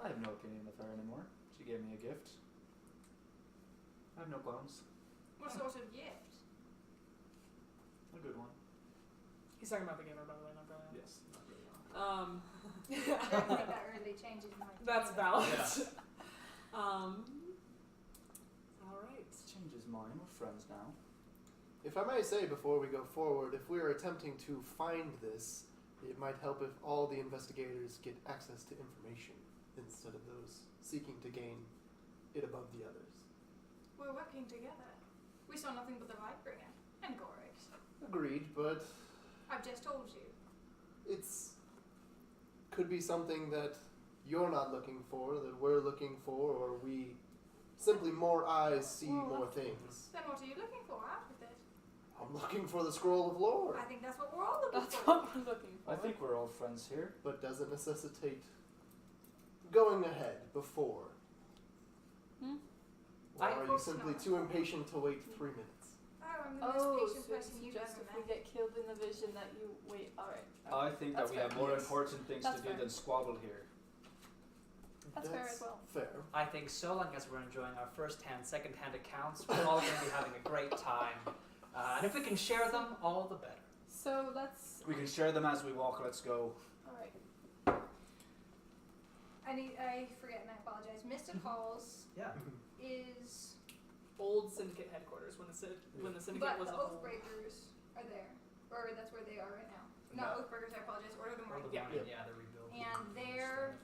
I have no opinion of her anymore. She gave me a gift. I have no qualms. What sort of gift? A good one. He's talking about the gamer, by the way, not Brilliant. Yes, not really. I don't think that really changes my That's opinion. valid. Yeah. All right. Changes mine. We're friends now. If I may say before we go forward, if we are attempting to find this, it might help if all the investigators get access to information instead of those seeking to gain it above the others. We're working together. We saw nothing but the Lightbringer and Gorix. Agreed, but I've just told you. it's could be something that you're not looking for, that we're looking for, or we simply more eyes see more things. Then what are you looking for? Out with it. I'm looking for the scroll of lore, I think that's what we're all looking That's for. what we're looking for. I think we're all friends here. but does it necessitate going ahead before? Hmm? Or I- are you simply too impatient to wait 3 minutes? Oh, I'm the most Oh, patient so person you've just ever if we met. get killed in the vision that you wait. All right. I think That's that we fair. have more Yes. important things That's to do fair. than squabble here. That's fair as well. Fair. I think so long as we're enjoying our first-hand, second-hand accounts, we're all going to be having a great time. And if we can share them, all the better. So that's We can share them as we walk. Let's go. all right. I forget and I apologize. Misted Halls Yeah. is, Old Syndicate headquarters when the Syndicate but was the a whole. Oathbreakers are there, or that's where they are right now. No. Not Oathbreakers. I apologize. Order of the Or Morning. the morning, yeah, the rebuild. And their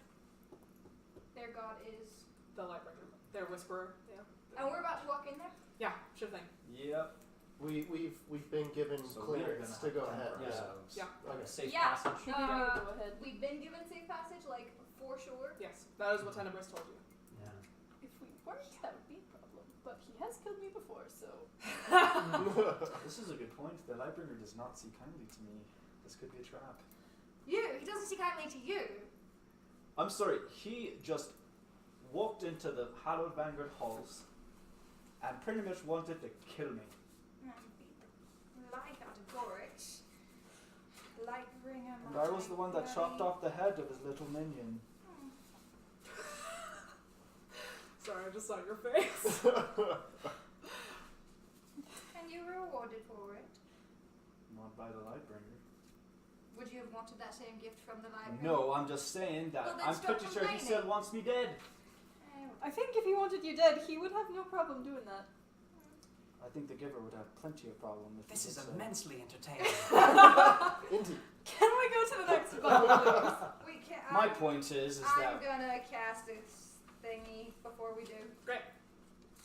god is. The Lightbringer. Their Whisperer. Yeah. And we're about to walk in there. Yeah, sure thing. Yep. We've been given So we are clearance gonna to go have ahead. temper Yeah. ourselves. Yeah. Like a safe Yeah. passage. Go ahead. We've been given safe passage, like for sure. Yes, that is what Tenebris told you. Yeah. If we weren't, that would be a problem. But he has killed me before, so. This is a good point. The Lightbringer does not see kindly to me. This could be a trap. You. He doesn't see kindly to you. I'm sorry. He just walked into the Hallowed Vanguard halls and pretty much wanted to kill me. And beat the life out of Gorix. Lightbringer. And I was the one that chopped off the head of his little minion. Sorry, I just saw your face. And you were rewarded for it. Not by the Lightbringer. Would you have wanted that same gift from the Lightbringer? No, I'm just saying that Well, then I'm stop pretty sure he complaining. still wants me dead. Oh. I think if he wanted you dead, he would have no problem doing that. I think the giver would have plenty of problem if This he is did so. immensely entertaining. Indeed. Can we go to the next battle, We can. My point is I'm that. gonna cast this thingy before we do. Great.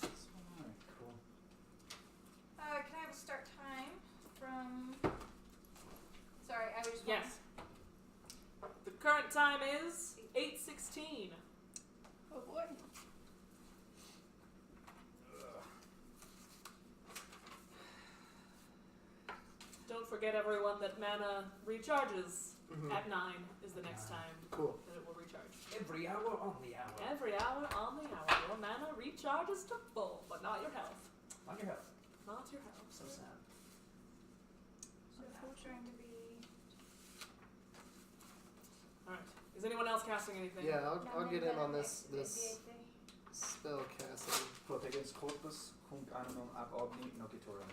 Alright, cool. Can I have a start time from? Sorry, I was. Yes. The current time is 8:16. Oh boy. Don't forget, everyone, that mana recharges Mhm. at 9 is the next time Cool. that it will recharge. Every hour on the hour. Every hour on the hour, your mana recharges to full, but not your health. On your health. Not your health. So sad. So I'm trying to be. All right. Is anyone else casting anything? Yeah, I'll get in on this Spellcasting. Protect against corpus, hunc animum ab omni nocitorum.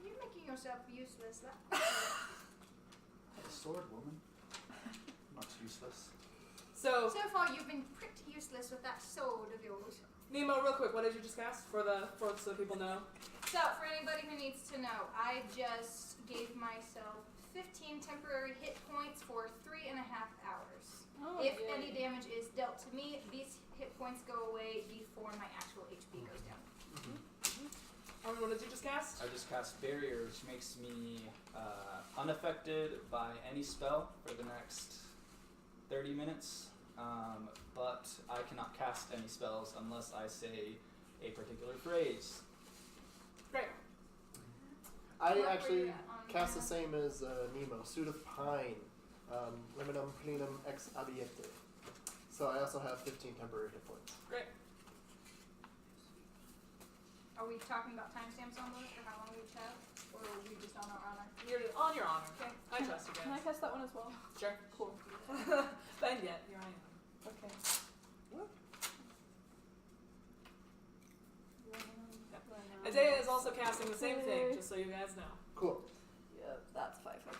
You're making yourself useless. A sword, woman. Not useless. So, So far, you've been pretty useless with that sword of yours. Nemo, real quick, what did you just cast so people know? So, for anybody who needs to know, I just gave myself 15 temporary hit points for 3.5 hours. Oh, If yay. any damage is dealt to me, these hit points go away before my actual HP goes down. Armin, what did you just cast? I just cast Barrier, which makes me unaffected by any spell for the next 30 minutes. But I cannot cast any spells unless I say a particular phrase. Great. I What were you actually at on cast the mana? same as Nemo. Suit of Pine. Liminum plenum ex abiete. So I also have 15 temporary hit points. Great. Are we talking about timestamps on those for how long we each have? Or are we just on our honor? You're on your honor. Okay. I trust you Can I guys. cast that one as well? Sure. Cool. Ben yet, here I am. Okay. Edea is also casting the same thing, just so you guys know. Cool. Yep, that's 5. Okay.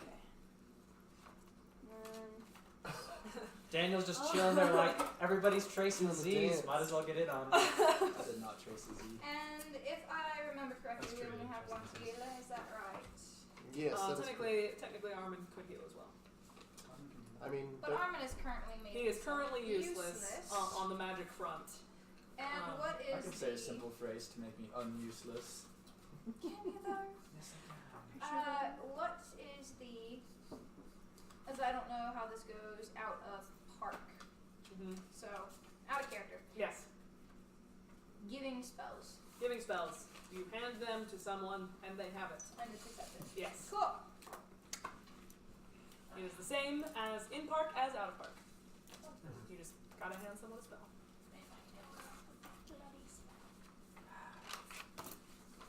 And Daniel's just chilling there like, everybody's tracing Doing the Z's, dance. might as well get it on. I did not trace the Z. And if I remember correctly, That's we true, only have one interesting. healer, is that right? Yes, that is correct. Technically, Armin could heal as well. I mean, But Armin is currently made He is currently useless, useless. on the magic front. And what is I can say a the... simple phrase to make me unuseless. Can you though? Yes, I can. What is the... As I don't know how this goes, out of park. Mm-hmm. So, out of character. Yes. Giving spells. Giving spells. You hand them to someone, and they have it. And it's accepted. Yes. Cool. It is the same as in park as out of park. You just gotta hand someone a spell.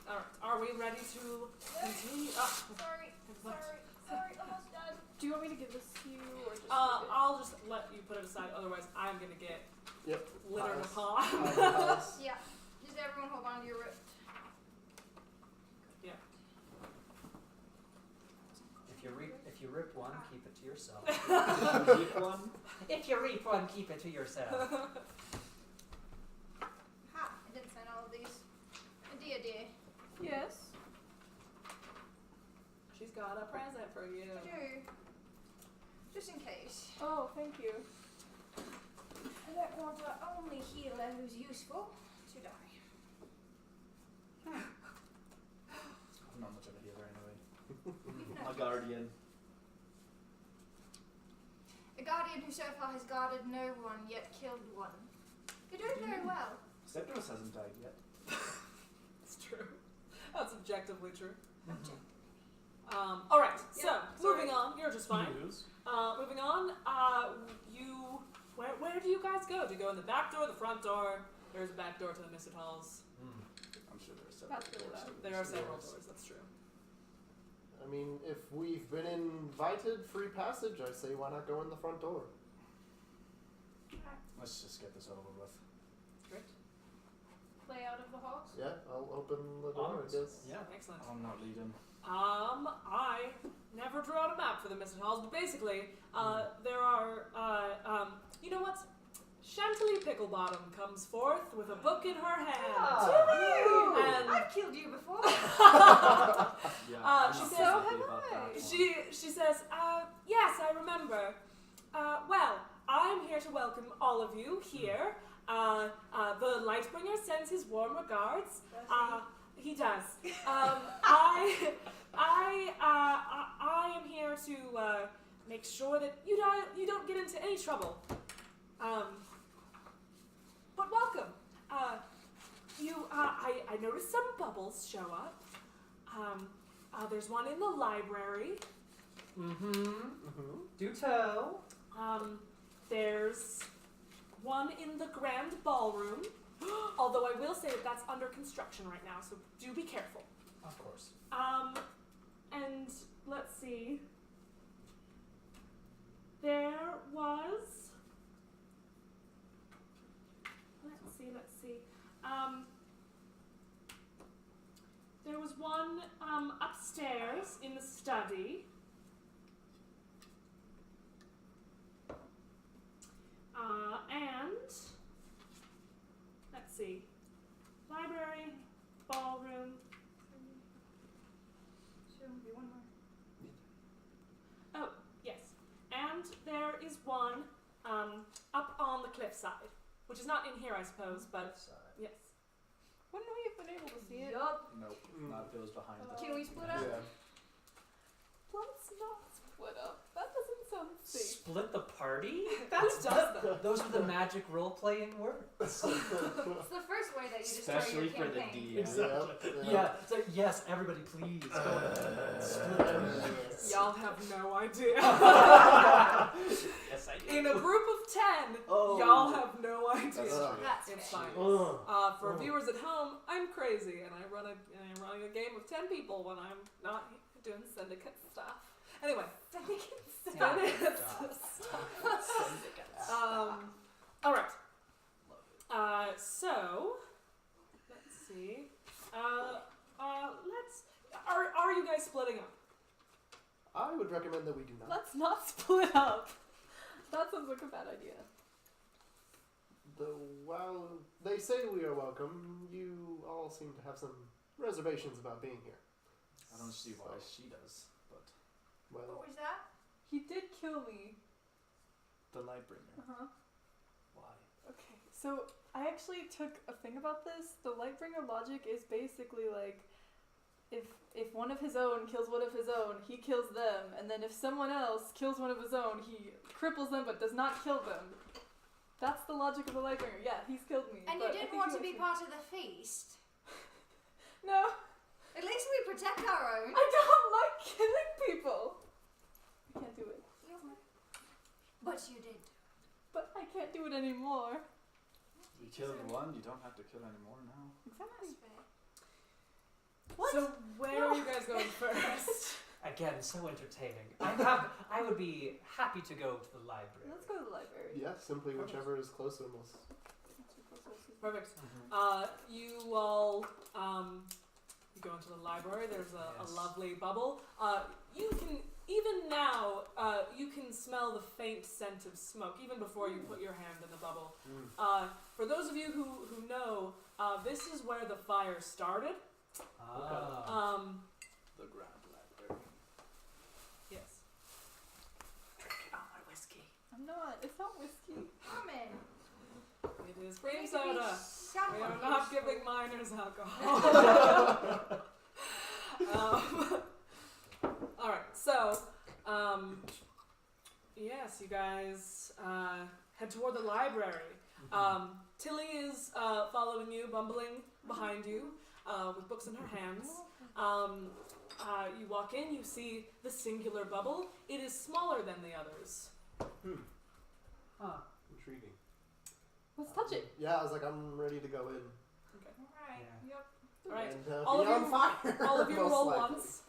Alright, are we ready to continue? Sorry, almost done. do you want me to give this to you or just? leave it? I'll just let you put it aside, otherwise I'm gonna get Yep. littered Piles. upon. Piles. Yeah. Just everyone hold on to your rope. If you rip one, keep it to yourself. Keep one. If you reap one, keep it to yourself. Ha! I didn't sign all of these. Edea. Yes. She's got a present for you. I do. Just in case. Oh, thank you. I don't want the only healer who's useful to die. I'm not much of a healer anyway. Even My though- guardian. A guardian who so far has guarded no one yet killed one. You're doing very well. Septimus hasn't died yet. It's true. That's objectively true. Object. Alright, Yeah, so, moving sorry. on. You're just fine. Moving on, where do you guys go? Do you go in the back door, the front door? There's a back door to the Misted Halls. I'm sure there are several That's really doors. loud. There are several doors, that's true. I mean, if we've been invited free passage, I say why not go in the front door? Let's just get this over with. Great. Play out of the halls. Yeah, I'll open the door, I Onwards. guess. Yeah. Excellent. I'm not leading. I never drew out a map for the Misted Halls, but basically, there are, you know what? Chantilly Picklebottom comes forth with a book in her hand. And I've killed you before. Yeah. she I'm not says- happy So about have that I. one. she says, yes, I remember. Well, I'm here to welcome all of you here. The Lightbringer sends his warm regards. He does. I am here to make sure that you don't get into any trouble. But welcome. I noticed some bubbles show up. There's one in the library. Do tell. There's one in the grand ballroom. Although I will say that that's under construction right now, so do be careful. Of course. And let's see. There was see. There was one upstairs in the study. And let's see. Library, ballroom. Sure, maybe one more. Oh, yes. And there is one up on the cliffside, which is not in here, I suppose, but yes. Wouldn't we have been able to see it? Yup. Nope, not if it was behind the. Can we split up? Yeah. Let's not split up. That doesn't sound safe. Split the party? That's just them. Those are the magic role-playing words. It's the first way that you destroy Especially your for the campaign. DM. Exactly. Yeah. Yeah, it's like, yes, everybody please go ahead. Split. Y'all have no idea. Yes, I do. In a group of 10, Oh. y'all have no idea. That's true. That's It's fair. fine. For Oh. viewers at home, I'm crazy, and I'm running a game of 10 people when I'm not doing syndicate stuff. Anyway, Syndicate stuff. syndicate all right. So let's see. Are you guys splitting up? I would recommend that we do not. Let's not split up. That sounds like a bad idea. While they say we are welcome, you all seem to have some reservations about being here. I don't see why she does, but What Well, was that? He did kill me. the Lightbringer. Uh-huh. Why? Okay, so I actually took a thing about this. The Lightbringer logic is basically like, if one of his own kills one of his own, he kills them, and then if someone else kills one of his own, he cripples them but does not kill them. That's the logic of the Lightbringer. Yeah, he's killed me. And you but I didn't think want he to be actually- part of the feast. No, At least we protect our own. I don't like killing people. I can't do it. But you did. But I can't do it anymore. You killed one, you don't have to kill anymore now. Exactly. That's fair. What? So where are you guys going first? Again, so entertaining. I would be happy to go to the library. Let's go to the library. yeah, simply whichever is closer most. Perfect. Mhm. You all you go into the library. There's a Yes. lovely bubble. You can even now you can smell the faint scent of smoke even before you put your hand in the bubble. For those of you who know, this is where the fire started. Ah. The Grand Library. Yes. Drinking all my whiskey. I'm not. It's not whiskey. Armin. It is we cream need to be soda. somewhat We are not useful. giving minors alcohol. All right, so yes, you guys head toward the library. Tilly is following you, bumbling behind you, with books in her hands. You walk in, you see the singular bubble. It is smaller than the others. Huh. Intriguing. Let's touch it. Yeah, I was like, I'm ready to go in. Alright, Yeah. yep. All right, And All be of on you- fire. all of you most roll likely. once.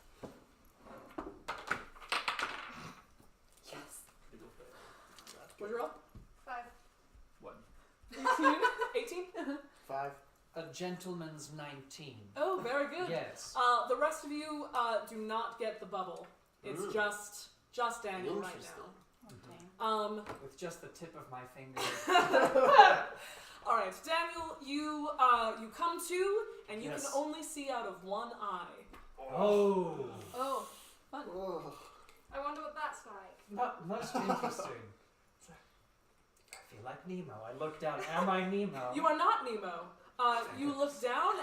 Yes. What'd you roll? 5. 1. 18? 5. A gentleman's 19. Oh, very good. Yes. The rest of you do not get the bubble. It's Mm. just Daniel right Interesting. now. Okay. With just the tip of my finger. All right, Daniel, you come to, and you Yes. can only see out of one eye. Oh. Oh, fun. Ugh. I wonder what that's like. Most interesting. I feel like Nemo. I look down. Am I Nemo? You are not Nemo. You look down,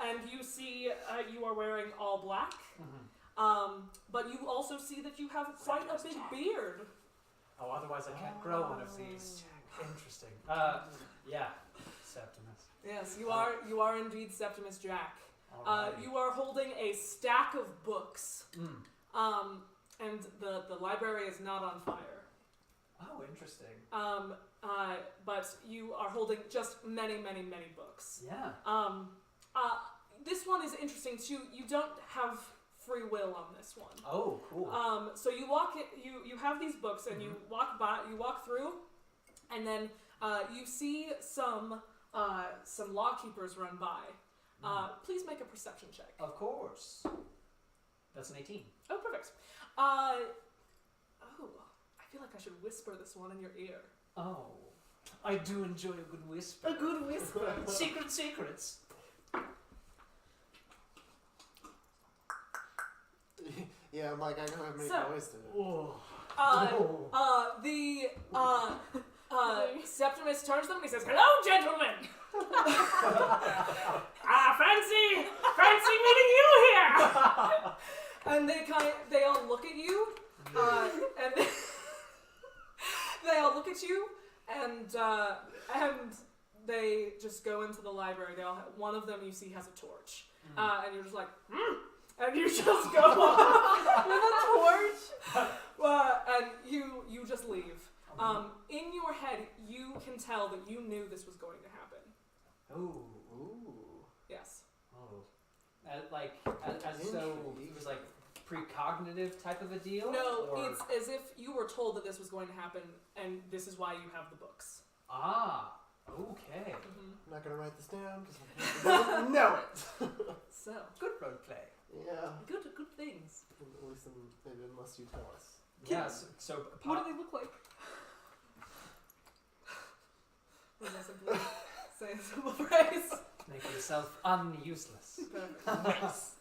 and you see you are wearing all black. Mhm. But you also see that you have quite a big beard. Oh, otherwise I can't grow one of these. Interesting. Yeah. Septimus. Yes, you are indeed Septimus Jack. Alrighty. You are holding a stack of books. Mm. And the library is not on fire. Oh, interesting. But you are holding just many, many, many books. Yeah. This one is interesting too. You don't have free will on this one. Oh, cool. So you you have these books and you walk through, and then you see some some Lawkeepers run by. Please make a perception check. Of course. That's an 18. Oh, perfect. I feel like I should whisper this one in your ear. Oh, I do enjoy a good whisper. A good whisper. Secrets. Yeah, Mike, I know I've made So- noise to it. Septimus turns to them and he says, "Hello, gentlemen! Fancy meeting you here!" And they all look at you, and they all look at you, and they just go into the library. One of them you see has a torch, and you're just like, and you just go off with a torch, and you just leave. In your head, you can tell that you knew this was going to happen. Ooh. Yes. Oh. As though it was like precognitive type of a deal? No, or... it's as if you were told that this was going to happen, and this is why you have the books. Ah, okay. I'm not gonna write this down because I don't know it. So, Good roleplay. Yeah. good things. At least unless you tell us. Yes. So, What do they look like? Was that simply say a simple phrase? make yourself unuseless. Perfect. Nice.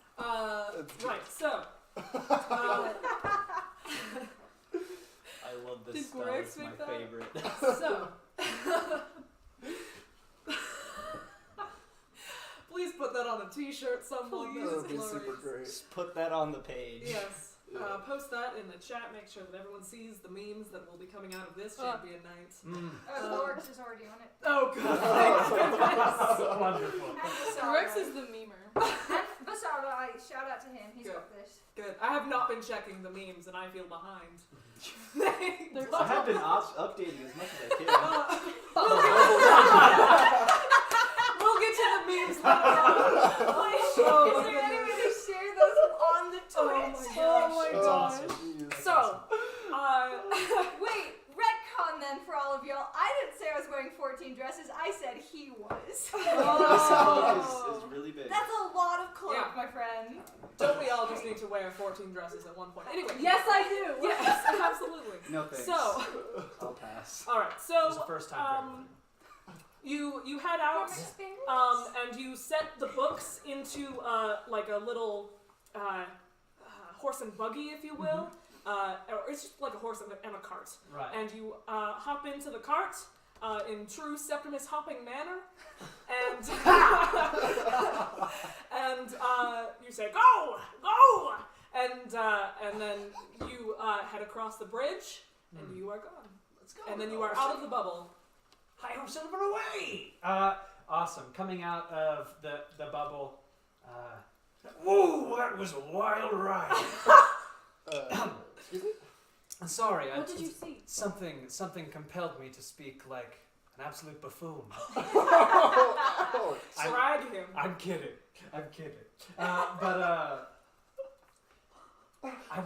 Right, so. I love this Did spell. Gorex It's my make that? favorite. So. Please put that on a t-shirt, someone. That This would is be super glorious. great. Just put that on the page. Yes. Yeah. Post that in the chat. Make sure that everyone sees the memes that will be coming out of this champion night. Lorix is already on it. Oh, good. Thank goodness. Wonderful. Rex is the memer. And Basara, shout out to him. He's Good. got this. Good. I have not been checking the memes, and I feel behind. I have been updating as much as I can. We'll get to the memes later. Is there any way to share those on the Twitch? Oh my It's gosh. awesome. So, Wait, retcon then for all of y'all. I didn't say I was wearing 14 dresses. I said he was. This book is really big. That's a lot of cloak, Yeah. my friend. don't we all just need to wear 14 dresses at one point? Anyway. Yes, I do. Yes, absolutely. No thanks. So, I'll pass. all right. It was So, the first time for everyone. you head out, and you set the books into like a little horse and buggy, if you will. Or it's just like a horse and a cart. Right. And you hop into the cart in true Septimus hopping manner, and and you say go, and then you head across the bridge, and you are gone. Let's go. And then you are out of the bubble. Hi ho silver away! Awesome. Coming out of the bubble. Whoa, that was a wild ride. Excuse me? Sorry, What did you see? something compelled me to speak like an absolute buffoon. Oh, Drag him. I'm kidding. But I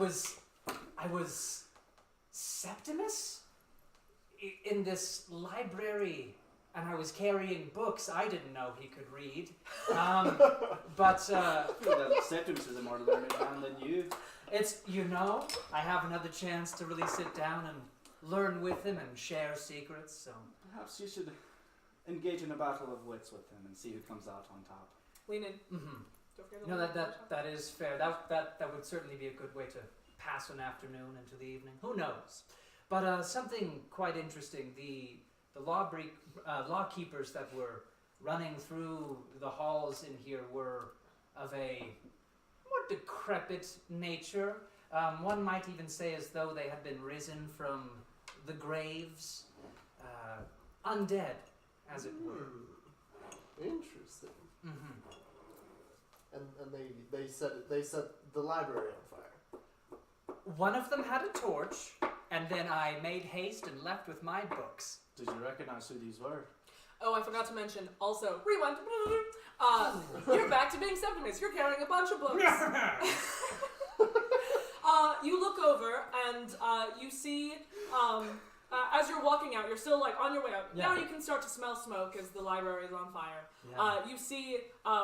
was Septimus in this library, and I was carrying books. I didn't know he could read. But I feel that Septimus is a more learned man than you. it's I have another chance to really sit down and learn with him and share secrets. So Perhaps you should engage in a battle of wits with him and see who comes out on top. Lean in. mm-hmm. Don't forget to No, lean in. that is fair. That would certainly be a good way to pass an afternoon into the evening. Who knows? But something quite interesting. The Lawkeepers that were running through the halls in here were of a more decrepit nature. One might even say as though they had been risen from the graves, undead, as it were. interesting. Mm-hmm. And they set the library on fire. One of them had a torch, and then I made haste and left with my books. Did you recognize who these were? Oh, I forgot to mention. Also, rewind. You're back to being Septimus. You're carrying a bunch of books. You look over and you see as you're walking out, you're still like on your way out. Yeah. Now you can start to smell smoke as the library is on fire. Yeah. You see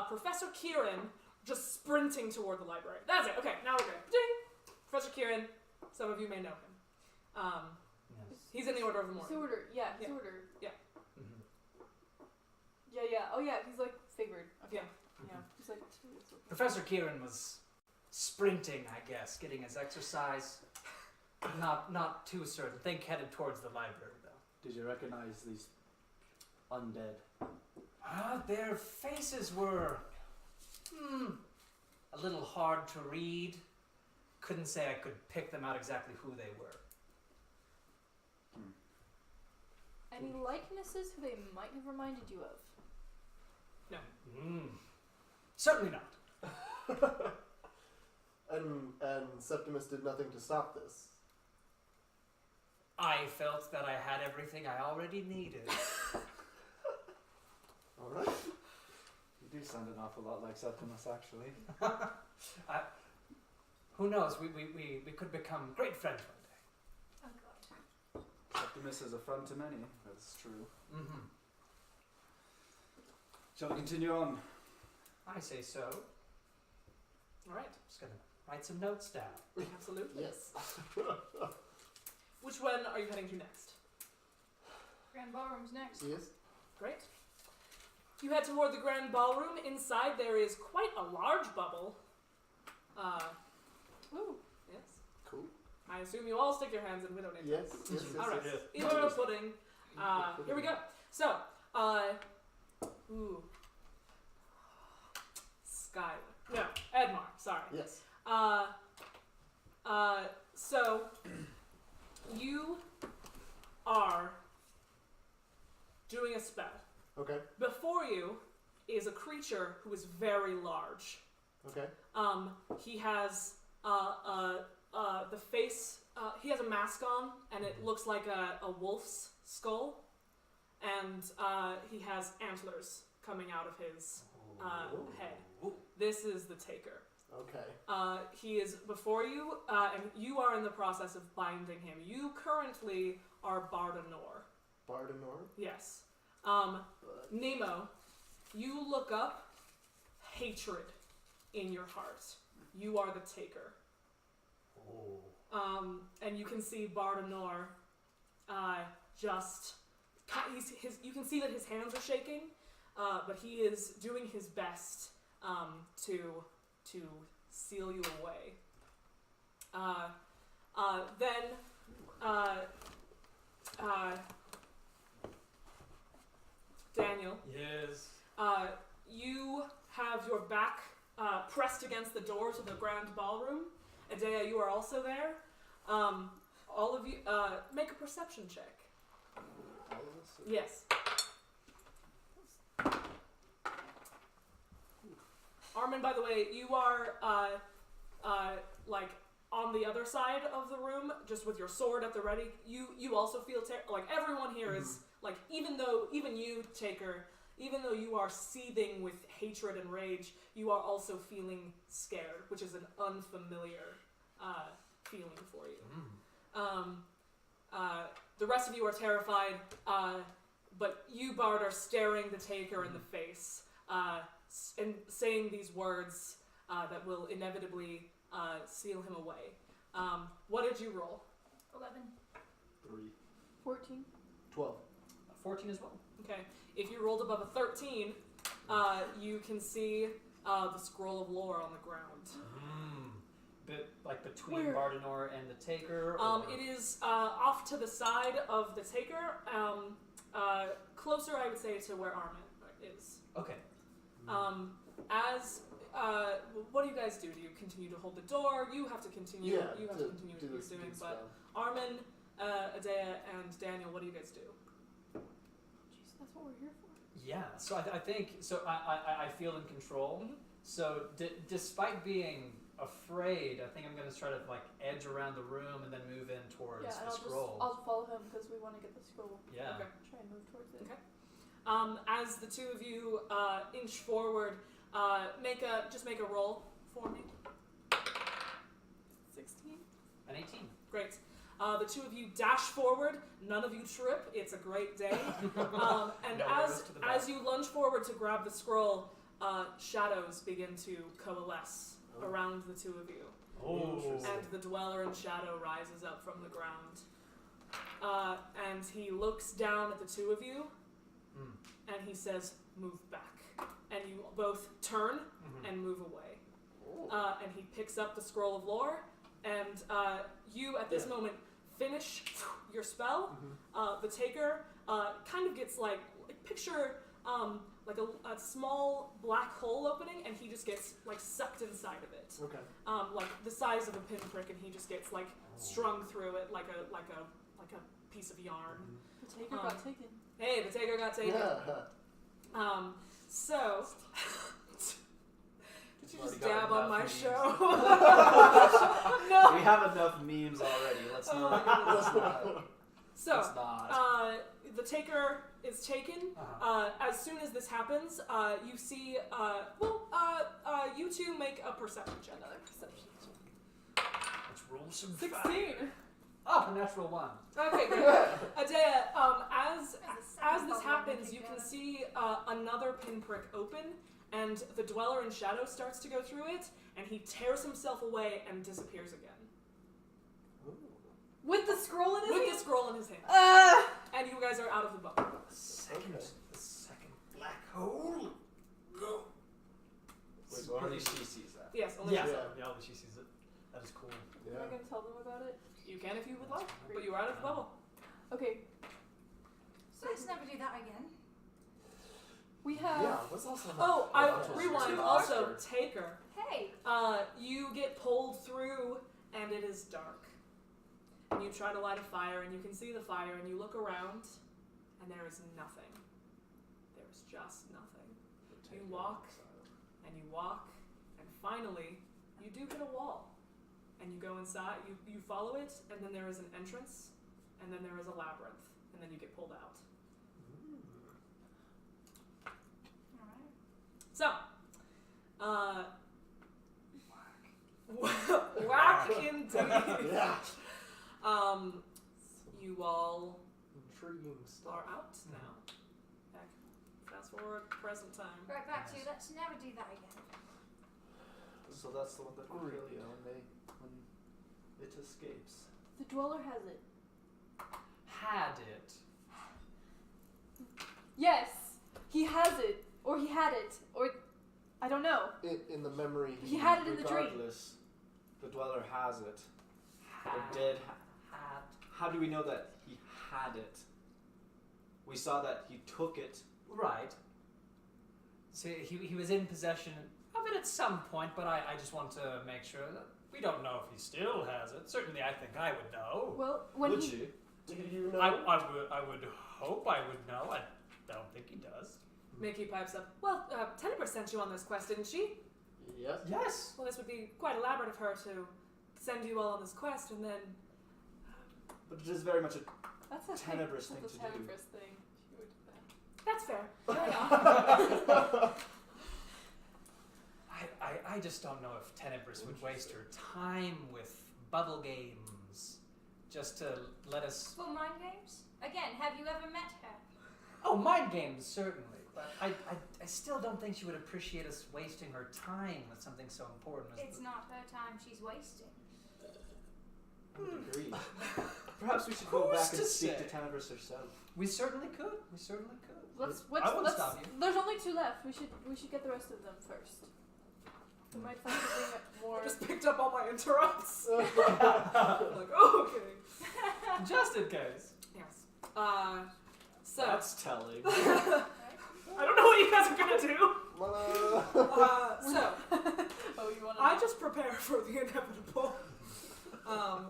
Professor Kieran just sprinting toward the library. That's it. Okay, now we're good. Ding! Professor Kieran. Some of you may know him. Yes. He's in the Order of the His Morning. order. Yeah, his Yeah. order. Mhm. Yeah. Oh yeah, he's like favored. Okay. Yeah. Yeah. He's like. Professor Kieran was sprinting, I guess, getting his exercise. Not too certain. Think headed towards the library, though. Did you recognize these undead? Their faces were a little hard to read. Couldn't say I could pick them out exactly who they were. Any likenesses who they might have reminded you of? Certainly not. And Septimus did nothing to stop this. I felt that I had everything I already needed. All right. You do sound an awful lot like Septimus, actually. Who knows? We could become great friends one day. Oh god. Septimus is a friend to many. That's true. Mm-hmm. Shall we continue on? I say so. All right. Just gonna write some notes down. Absolutely. Yes. Which one are you heading to next? Grand Ballroom's next. Yes. Great. You head toward the Grand Ballroom. Inside there is quite a large bubble. Ooh. Yes. Cool. I assume you all stick your hands in widow names. Yes. Yes. yes, All right. yes. Eater pudding. Here we go. So, Scarlet. No, Edmar. Sorry. Yes. So you are doing a spell. Okay. Before you is a creature who is very large. Okay. He has the face. He has a mask on, and it looks like a wolf's skull, and he has antlers coming out of his head. This is the Taker. Okay. He is before you, and you are in the process of binding him. You currently are Bardanor. Bardanor. Yes. Nemo, you look up hatred in your heart. You are the Taker. And you can see Bardanor you can see that his hands are shaking, but he is doing his best to seal you away. Daniel. Yes. You have your back pressed against the door to the Grand Ballroom. Edea, you are also there. All of you, make a perception check. All of us? Yes. Armin, by the way, you are like on the other side of the room, just with your sword at the ready. You also feel like everyone here is like, even you, Taker, even though you are seething with hatred and rage, you are also feeling scared, which is an unfamiliar feeling for you. The rest of you are terrified, but you, Bard, are staring the Taker in the face and saying these words that will inevitably seal him away. What did you roll? 11. 3. 14. 12. 14 as well. Okay. If you rolled above a 13, you can see the scroll of lore on the ground. Bit like between Where? Bardanor and the Taker? It is off to the side of the Taker, closer, I would say, to where Armin is. Okay. What do you guys do? Do you continue to hold the door? You have to continue. Yeah. You have to continue what you're doing. this But spell. Armin, Edea, and Daniel, what do you guys do? Jeez, that's what we're here for. Yeah, so I think, so I feel in control. Mhm. So despite being afraid, I think I'm going to try to like edge around the room and then move in towards Yeah, and the scroll. I'll follow him because we want to get the scroll. Yeah. Okay. Try and move towards it. Okay. As the two of you inch forward, make a roll for me. 16. An 18. Great. The two of you dash forward. None of you trip. It's a great day. And No worries to the back. as you lunge forward to grab the scroll, shadows begin to coalesce around the two of you. And the Dweller in Shadow rises up from the ground. And he looks down at the two of you, and he says, "Move back." And you both turn and move away. And he picks up the Scroll of Lore, and you, at this moment, finish your spell. The Taker kind of gets like picture like a small black hole opening, and he just gets like sucked inside of it. Okay. Like the size of a pinprick, and he just gets like strung through it like a piece of yarn. The Taker got taken. Hey, the Taker got taken. Yeah. So did you just Already got dab on enough my memes. show? No. We have enough memes already. Let's not. So Let's not. the Taker is taken. As soon as this happens, you see. You two make a perception check. Another perception check. Let's roll some 16. Oh, a natural 1. Okay, great. Edea, as this happens, you can see another pinprick open, and the Dweller in Shadow starts to go through it, and he tears himself away and disappears again. With the scroll in his With hand? the scroll in his hand. And you guys are out of the bubble. The second black hole. Go. Wait, Only she sees that. Yes, only Yeah, yourself. yeah, she sees it. That is cool. Am I going to tell them about it? You can if you would like, but you are out of the bubble. Okay. So let's never do that again. We have... Yeah, what's also Oh, I Oh, rewind. two Also, archers. Taker. Hey, You get pulled through, and it is dark. And you try to light a fire, and you can see the fire, and you look around, and there is nothing. There's just nothing. You walk, and you walk, and finally, you do hit a wall. And you go inside, you follow it, and then there is an entrance, and then there is a labyrinth, and then you get pulled out. alright. So, whack indeed. Yeah. You all Intriguing stuff. are out now. Back, fast forward, present time. Right back to let's never do that again. So that's the one that will kill you when it escapes. The Dweller has it. Had it. Yes! He has it. Or he had it. Or... I don't know. In the memory. He had it in the dream. Regardless, the Dweller has it. Had. Or did. Had. How do we know that he had it? We saw that he took it. Right. So he was in possession of it at some point, but I just want to make sure that we don't know if he still has it. Certainly, I think I would know. Well, when Would he... you? Do you know? I would hope I would know. I don't think he does. Mickey pipes up. Well, Tenebris sent you on this quest, didn't she? Yes. Yes. Well, this would be quite elaborate of her to send you all on this quest, and then... But it is very much a That's a Tenebris thing that's to a do. Tenebris thing. She would do that. That's fair. Carry on. I just don't know if Tenebris would waste her time with bubble games just to let us... For mind games? Again, have you ever met her? Oh, mind games, certainly. But I still don't think she would appreciate us wasting her time with something so important as It's not her time she's wasting. I would agree. Perhaps we should go Who's back and to speak say? to Tenebris herself. We certainly could. We certainly could. Let's I won't stop you. There's only 2 left. We should get the rest of them first. We might find something more. I just picked up all my interrupts. like, oh, okay. Just in case. Yes. So... That's telling. I don't know what you guys are gonna do. So, Oh, you want to? I just prepare for the inevitable.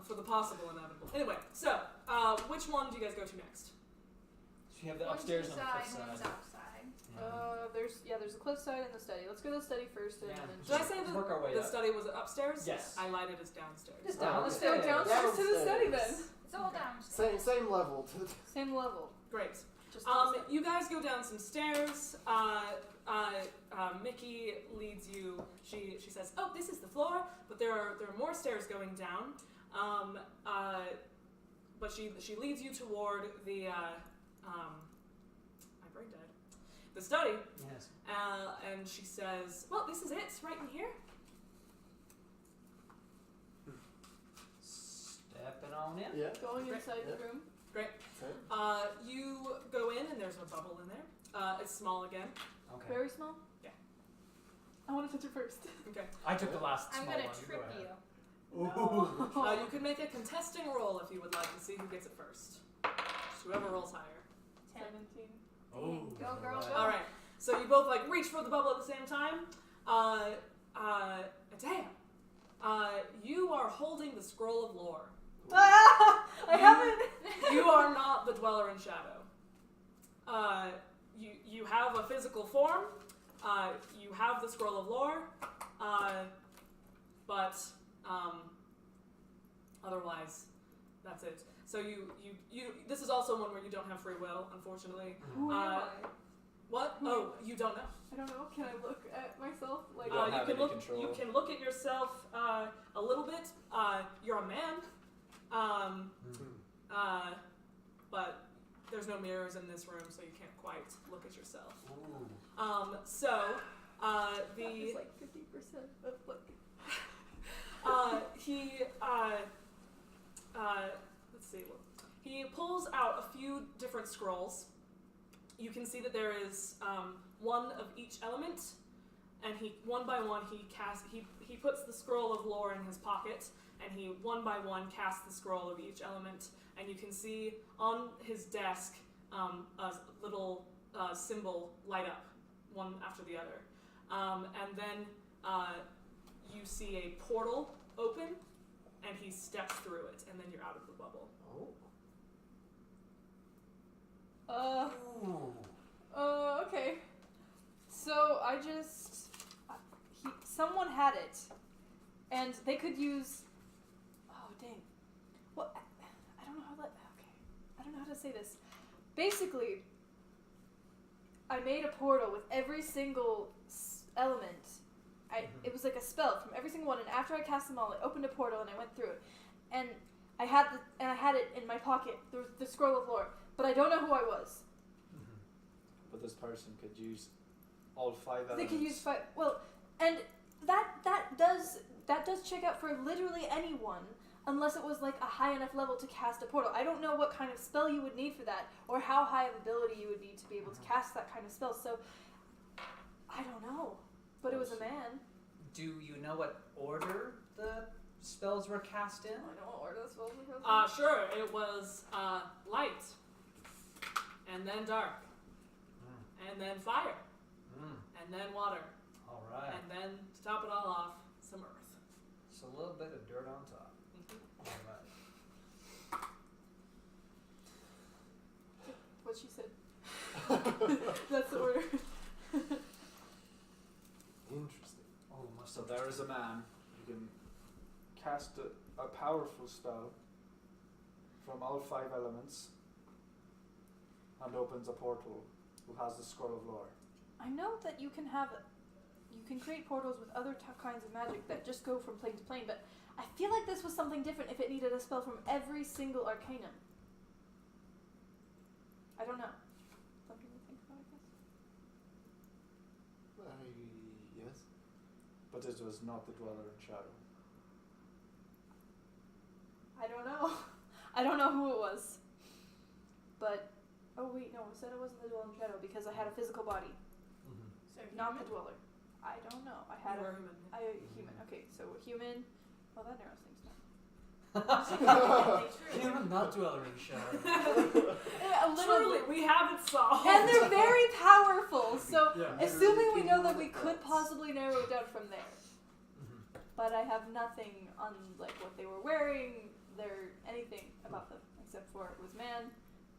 For the possible inevitable. Anyway, so, which one do you guys go to next? So you have the One upstairs to and the the side, cliff one's side. outside. There's a cliffside and the study. Let's go to the study first, and Yeah. then. Did I say Just work our way the up. study was upstairs? Yes. I lied it as downstairs. Just Oh, down. okay. Let's Go downstairs to the study then. It's all downstairs. Same level. Same level. Great. Just to the study. You guys go down some stairs. Mickey leads you. She says, "Oh, this is the floor, but there are more stairs going down." but she leads you toward the my brain died. The study, Yes. and she says, "Well, this is it, it's right in here." Stepping on in. Yeah. Going Great. inside the room. Great. Okay. You go in, and there's a bubble in there. It's small again. Okay. Very small? Yeah. I want to touch it first. Okay. I took the last I'm small gonna one. trip go ahead. you. No. You can make a contesting roll if you would like to see who gets it first. Just whoever rolls higher. 17. Oh. Go, girl, go. All right. So you both like reach for the bubble at the same time. Edea, you are holding the scroll of lore. Ah! I haven't! You are not the dweller in shadow. You have a physical form. You have the scroll of lore. But otherwise, that's it. So you this is also one where you don't have free will, unfortunately. Who am I? What? Oh, you don't know. I don't know. Can I look at myself? Like, You don't have can any look. control. You can look at yourself a little bit. You're a man. But there's no mirrors in this room, so you can't quite look at yourself. Ooh. The it's like 50% of look. Let's see. He pulls out a few different scrolls. You can see that there is one of each element, and he one by one he puts the scroll of lore in his pocket, and he one by one casts the scroll of each element, and you can see on his desk a little symbol light up, one after the other, and then you see a portal open, and he steps through it, and then you're out of the bubble. Okay. So I just, someone had it, and they could use. Oh dang! Well, I don't know how to. Okay, I don't know how to say this. Basically, I made a portal with every single element. It was like a spell from every single one, and after I cast them all, I opened a portal and I went through it, and I had it in my pocket, the scroll of lore, but I don't know who I was. But this person could use all 5 elements. They could use 5. Well, and that does check out for literally anyone, unless it was like a high enough level to cast a portal. I don't know what kind of spell you would need for that, or how high of ability you would need to be able to cast that kind of spell. So I don't know, but it was a man. Do you know what order the spells were cast in? I don't know what order the spells were cast in. Sure. It was light, and then dark, and then fire, and then water, All right. and then to top it all off, some earth. Just a little bit of dirt on top. All right. What she said. That's the order. Interesting. Oh, must So have there is a man who can cast a powerful spell from all 5 elements and opens a portal who has the scroll of lore. I know that you can create portals with other kinds of magic that just go from plane to plane, but I feel like this was something different if it needed a spell from every single arcanum. I don't know. Something to think about, I guess. Yes. But this was not the dweller in shadow. I don't know. I don't know who it was. But, oh wait, no, it said it wasn't the Dweller in Shadow because I had a physical body, So not the Dweller. I don't know. I had You a are human. human. Okay, so a human. Well, that narrows things down. Human, not dweller in shadow. A little Truly, bit. we have it solved. And they're very powerful, so Yeah. assuming we know that we could possibly narrow it down from there. But I have nothing on like what they were wearing, anything about them, except for it was man,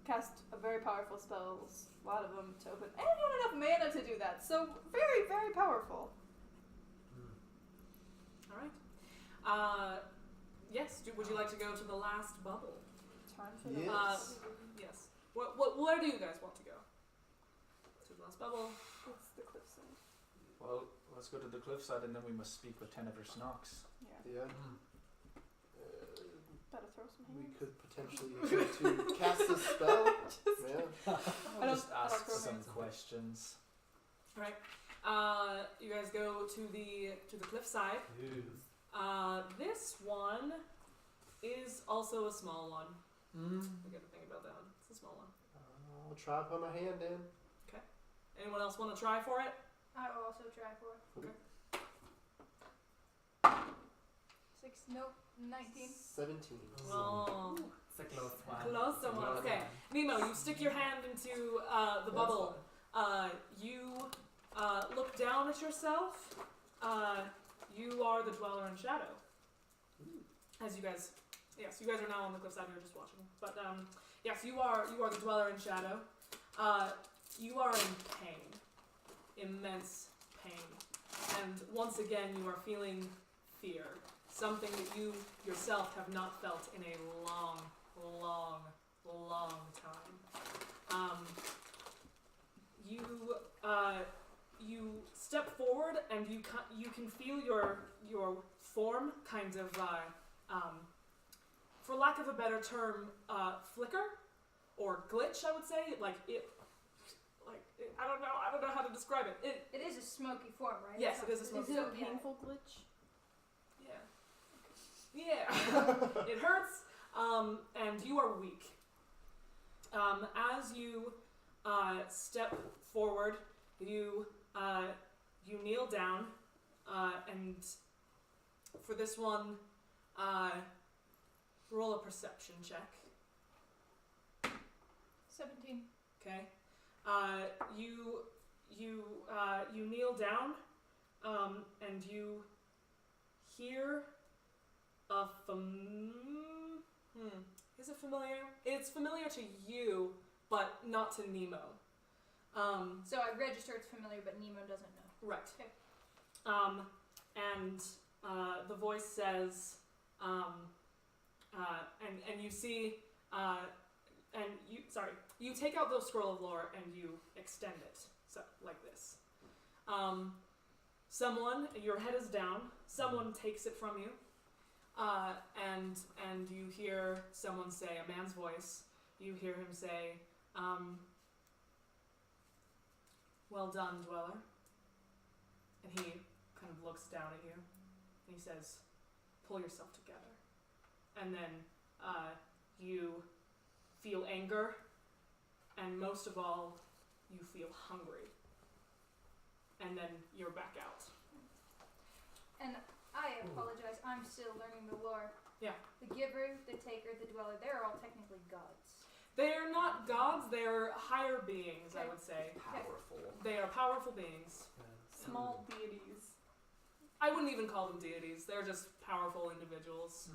cast a very powerful spells, a lot of them to open, and he had enough mana to do that, so very, very powerful. All right. Yes. Would you like to go to the last bubble? Time for the Yes. Yes. Where do you guys want to go? To the last bubble. It's the cliffside. Well, let's go to the cliffside and then we must speak with Tenebris Nox. Yeah. Yeah. Better throw some We hands. could potentially attempt to cast a spell. Yeah. I'll don't- just I don't ask throw some hands. questions. Alright. You guys go to the cliffside. This one is also a small one. I got to think about that one. It's a small one. I'll try to put my hand in. Anyone else want to try for it? I will also try for it. Okay. 6, nope, 19. 17. Oh, It's a close one. close one. Okay, Nemo, you stick your hand into the bubble. You look down at yourself. You are the dweller in shadow. As you guys, yes, you guys are now on the cliffside. You're just watching, but yes, you are the dweller in shadow. You are in pain, immense pain, and once again you are feeling fear. Something that you yourself have not felt in a long, long, long time. You step forward and you can feel your form kind of, for lack of a better term, flicker or glitch. I would say I don't know how to describe it. It is a smoky form, right? Yes, It's it is a Is smoky it form. a painful glitch? Yeah. It hurts, and you are weak. As you step forward, you kneel down, and for this one, roll a perception check. 17. Okay. You kneel down, and you hear a is it familiar? It's familiar to you, but not to Nemo. So I register it's familiar, but Nemo doesn't know. Right. Okay. And the voice says, and you see, you take out the scroll of lore and you extend it, so like this. Your head is down. Someone takes it from you, and you hear someone say, a man's voice. You hear him say, "Well done, dweller." And he kind of looks down at you, and he says, "Pull yourself together." And then you feel anger, and most of all, you feel hungry. And then you're back out. And I apologize, I'm still learning the lore. Yeah. The giver, the taker, the dweller, they're all technically gods. They are not gods, they're higher beings, I would say. Powerful. They are powerful beings. Small deities. I wouldn't even call them deities, they're just powerful individuals.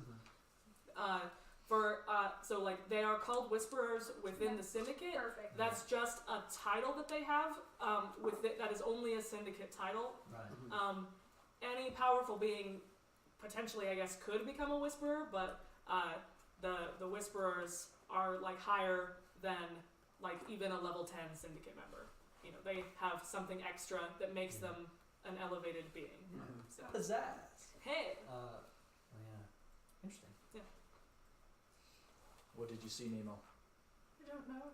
They are called whisperers within the Syndicate. Perfect. That's just a title that they have. That is only a Syndicate title. Right. Any powerful being, potentially, I guess, could become a whisperer, but the whisperers are like higher than like even a level 10 Syndicate member. You know, they have something extra that makes them an elevated being. So, Pizzazz. hey, Yeah. Interesting. What did you see, Nemo? I don't know.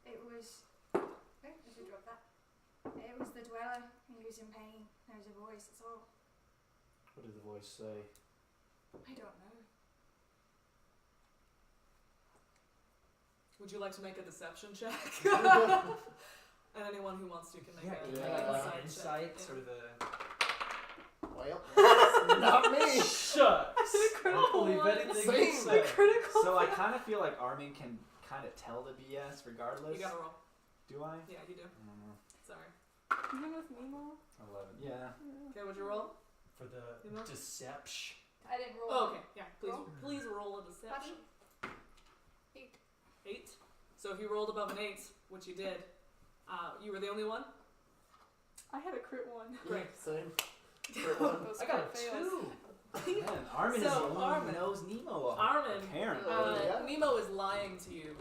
It was... Okay, I should drop that. It was the dweller. He was in pain. There's a voice, that's all. What did the voice say? I don't know. would you like to make a deception check? And anyone who wants to can make a Yeah. Insight, check. sort of the. Well, that's not me. Shut. critical Believe one. anything Same. you say. Critical. So I kind of feel like Armin can kind of tell the BS regardless. You gotta roll. Do I? Yeah, you do. Mm, Sorry. Even with Nemo? 11. Yeah. Okay, what'd you roll? For the You know? deception. I didn't roll. Oh, okay. Yeah, please, Roll. please roll a deception. 8. 8. So if you rolled above an 8, which you did, you were the only one. I had a crit one. Great. Same. Crit one. Those I got a crit fails. 2. Man, Armin is So, the one Armin. who knows Nemo. Armin, Apparently. Yeah. Nemo is lying to you.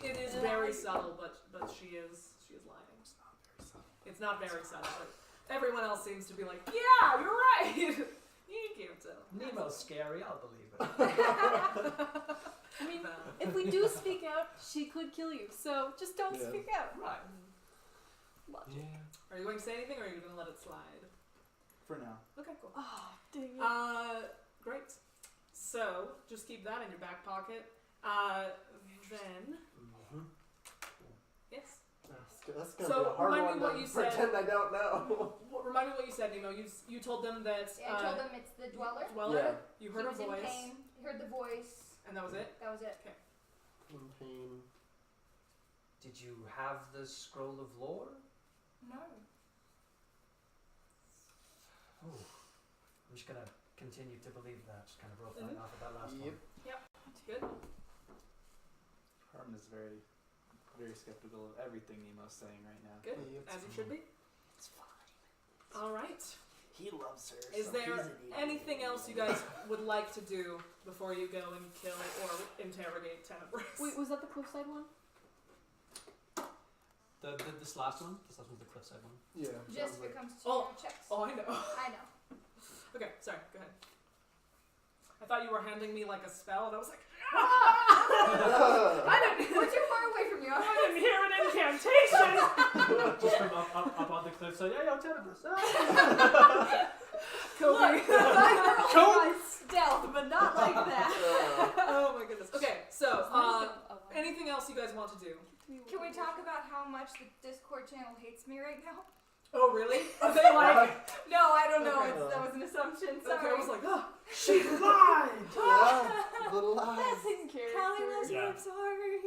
It is very subtle, but she is lying. It's not very subtle. It's not very subtle. But everyone else seems to be like, yeah, you're right. You can't tell. Nemo's scary, I'll believe it. I mean, if we do speak out, she could kill you. So just don't Yeah. speak out. Right. Logic. Yeah. Are you going to say anything, or are you going to let it slide? For now. Okay, cool. Oh, dang it. Great. So, just keep that in your back pocket. Then, yes. That's gonna So, be a hard remind me one what to you said. pretend I don't know. Remind me what you said, Nemo. You told them that. Yeah, I told them it's the Dweller. Dweller. You heard He a was in voice, pain. He heard the voice. and that was it. That was it. In pain. Did you have the scroll of lore? No. Oh. I'm just gonna continue to believe that. Just kind of roll Mhm. off of that last Yep. one. Good. Armin is very, very skeptical of everything Nemo's saying right now. Good. Yep. As you should be. It's fine. All right. He loves her. Is there anything else you guys would like to do before you go and kill or interrogate Tenebris? Wait, was that the cliffside one? This last one? This last one's the cliffside one. Yeah. Just sounds if it comes to Oh. checks. Oh, I know. I know. Okay, sorry. Go ahead. I thought you were handing me like a spell, and I was like, I don't. We're too far away from you. I didn't hear an incantation. Just from up on the cliffside. Yeah, yo, Tenebris. Kobe. Cool. Stealth, but not like that. Oh my goodness. Okay, so anything else you guys want to do? Can we talk about how much the Discord channel hates me right now? Oh really? Are they like? No, I don't know. Okay. That was an assumption. Okay, Sorry. I was like, oh, she lied. Yeah, the lies. That's in character. Callie loves me. Yeah. I'm sorry.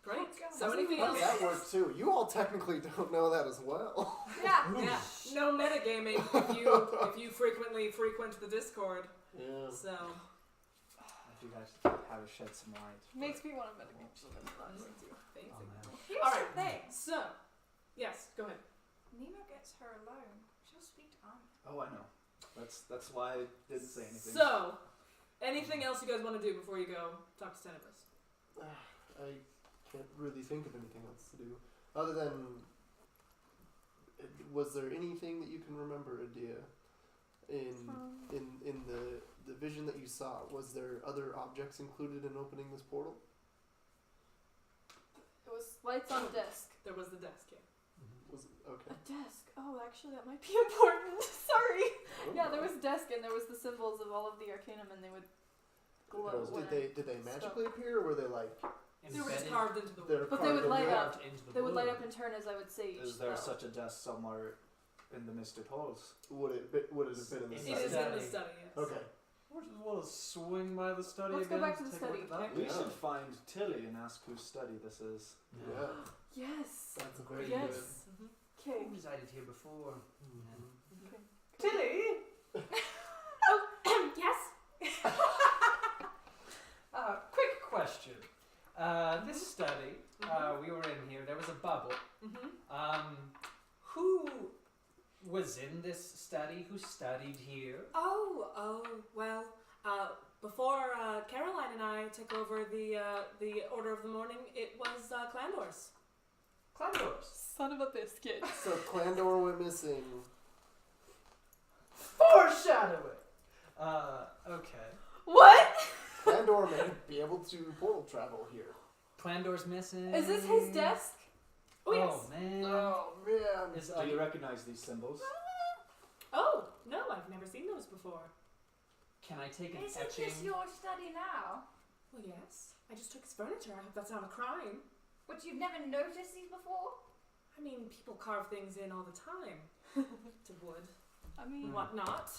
Great. God. So anything How else? does that work too? You all technically don't know that as well. Yeah. Yeah. No metagaming if you frequently frequent the Discord. Yeah. So If you guys have a shed some light. Makes me want to medicate. fancy. Oh, man. Here's All the right. thing. So yes, go ahead. Nemo gets her alone. She'll speak to Armin. Oh, I know. That's why I didn't say anything. So, anything else you guys want to do before you go talk to Tenebris? I can't really think of anything else to do other than. Was there anything that you can remember, Edea, in the vision that you saw? Was there other objects included in opening this portal? It was lights on desk. There was the desk here. Was okay. A desk. Oh, actually, that might be important. Sorry. Oh. Yeah, there was desk and there was the symbols of all of the Arcanum, and they would glow. when Did they magically appear, or were they like? They were just Embedded carved into the They're wood. But they would carved in light the- up. into the They would light wood. up in turn as I would say each Is there spell. such a desk somewhere in the misted halls? Would it have been in the It It is study? in the study, yes. Okay. We'll just want to swing by the study Let's go again. back to the take a look study. at that. We Yeah. should find Tilly and ask whose study this is. Yeah. Yes. That's a very Yes. Mhm. Okay. Who resided here before? good. Okay. Tilly! Yes. Quick question. This study, we were in here, there was a bubble. Mm-hmm. Who was in this study? Who studied here? Oh, well, before Caroline and I took over the Order of the Morning, it was Clandor's. Clandor's. Son of a biscuit. So Clandor went missing. Foreshadowing! Okay. What? Clandor may be able to portal travel here. Clandor's missing. Is this his desk? Oh, yes. Oh, man. Oh man. Is, Do you recognize these symbols? Oh, no, I've never seen those before. can I take an Isn't etching? this your study now? Well, yes. I just took his furniture. I hope that's not a crime. But you've never noticed these before? I mean, people carve things in all the time. To wood. I mean, Whatnot.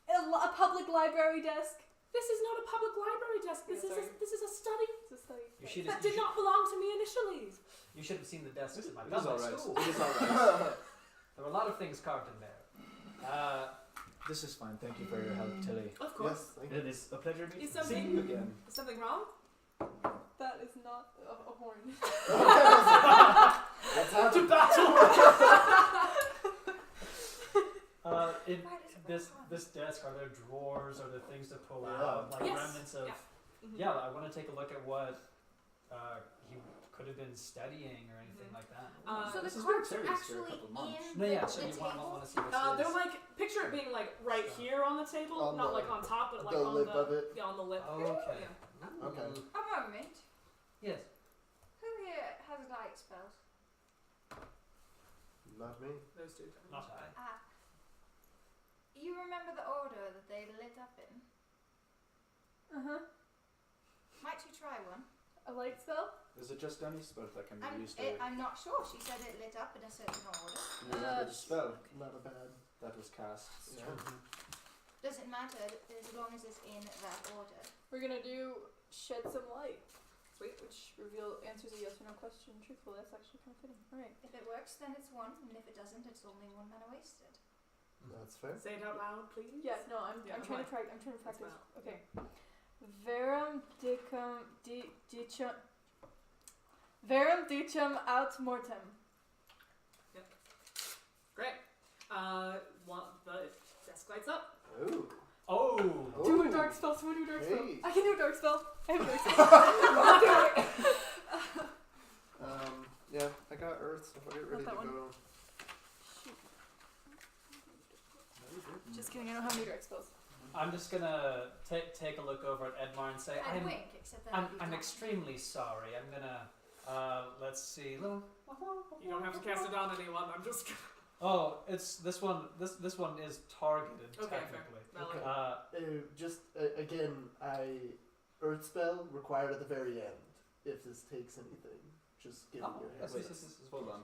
a public library desk. This is not a public library desk. This Yeah, is sorry. this is a study. It's a study. You should That have did not belong to me initially. You should have seen the desks in my It is public alright. school. It is alright. There were a lot of things carved in there. This is fine. Thank you for your help, Tilly. Of course. Yes, thank you. It is a pleasure meeting Is something- seeing you again. Is something wrong? That is not a horn. What's happening? In Why does it this desk, are there drawers? Are there things to pull Yeah. out? Like Yes. remnants of. Yeah. Yeah, I want to take a look at what he could have been studying or anything like that. So the This has been cards are serious for a actually couple months. in No, yeah. the So you table. want to see what They're like, picture it being like right here on the table, On not the- like on top, but like the on lip the of it. Yeah, on the lip. Oh, okay. Yeah. Okay. A moment. Yes. Who here has light spells? Not me. Those two. Not I. Ah. You remember the order that they lit up in? Might you try one? A light spell? Is it just any spell that can be used I'm not sure. She said it lit up in a certain order. Yeah, the spell Not a bad. that was cast. Yeah. Doesn't matter as long as it's in that order. We're gonna do shed some light, Sweet. which answers a yes or no question truthfully. That's actually kind of fitting. Alright. If it works, then it's one, and if it doesn't, it's only one mana wasted. That's fair. Say it out loud, please. Yeah, no, I'm Yeah, trying to like- I'm trying to practice. Wow. Okay. Verum dicum aut mortem. Great. The desk lights up. Ooh. Oh. Do a Ooh. dark spell, someone do a dark spell. Hey. I can do a dark spell. I have a dark spell. Yeah, I got Earth, so I'll get ready to that one. go. Shoot. Just kidding, I don't have any dark spells. I'm just gonna take a look over at Edmar and say, I'd wink, except that I'm extremely sorry. I'm gonna, let's see. You don't have to cast it on anyone. I'm just. Oh, it's this one. This one is targeted Okay, fair. technically. Valid. Again, Earth spell required at the very end. If this takes anything, just give me your yes, head. yes. Hold on.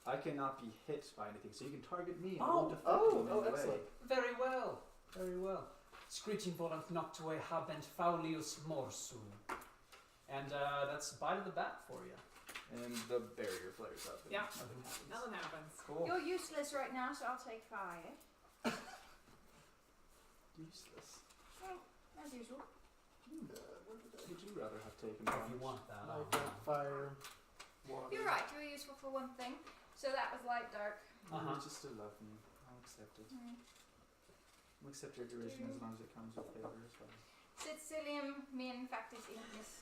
I cannot be hit by anything, so you can target me and it Oh, won't affect me in any way. excellent. Very well. Very well. Screeching volant knocked away habent faulius morsu. And that's bite of the bat for you. And the barrier flares up. and Yeah. Nothing happens. Nothing happens. Cool. You're useless right now, so I'll take fire. Useless. As usual. Would you rather have taken If you damage? want that. Light, dark, fire, water. You're right, you were useful for one thing. So that was light dark. Uh-huh. You just still love me. I'll accept it. I'll accept your duration as long as it comes with favor as well. Sicilium me infectis ignis.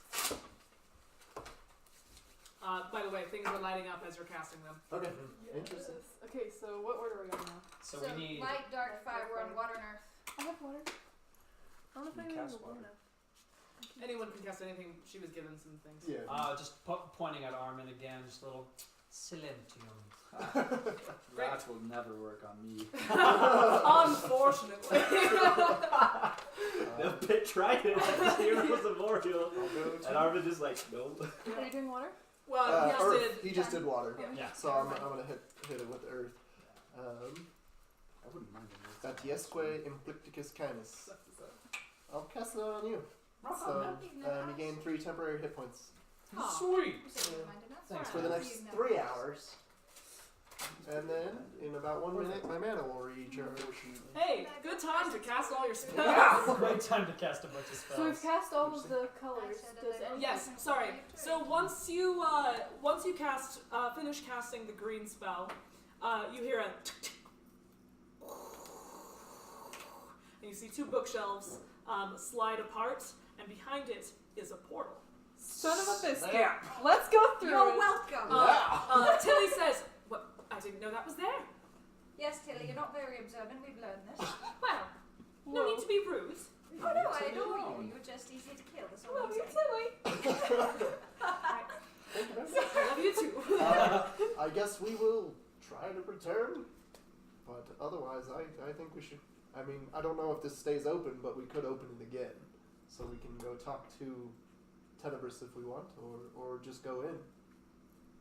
By the way, things are lighting up as you're casting them. Okay, Yes. interesting. Okay, so what order are we on now? So we need. light, dark, fire, we're on water and earth. I have water. I don't know if You I cast have water water. enough. Anyone can cast anything. She was given some things. Yeah. Just pointing at Armin again, just a little silentium. That will never work on me. Unfortunately. The pit tried it at the Heroes of Oriel. I'll go to And Armin is like, no. Are you doing water? Well, he just Earth. did. He just did water. Yeah. Yeah. So I'm gonna hit it with Earth. I wouldn't mind it. Batiesque implicticus canis. I'll cast it on you. So you gain 3 temporary hit points Aw. Sweet. You said you minded us? Thanks for the Alright. next You've never 3 cast. hours. And then in about 1 minute, my mana will recharge. Hey, good time to cast all your spells. Yeah. Great time to cast a bunch of spells. So we've cast all of the colors. I said Does that I any Yes, sorry. So once you cast finish casting the green spell, you hear a and you see 2 bookshelves slide apart, and behind it is a portal. Son of a biscuit. Let's go through You're it. welcome. Tilly says, "What? I didn't know that was there." Yes, Tilly, you're not very observant. We've learned this. Well, no Whoa. need to be rude. Oh no, I adore you. You're just easy to kill. That's all Love I'm you, saying. Tilly. Thank you very much. I love you too. I guess we will try to return. But otherwise, I think we should. I mean, I don't know if this stays open, but we could open it again. So we can go talk to Tenebris if we want, or just go in.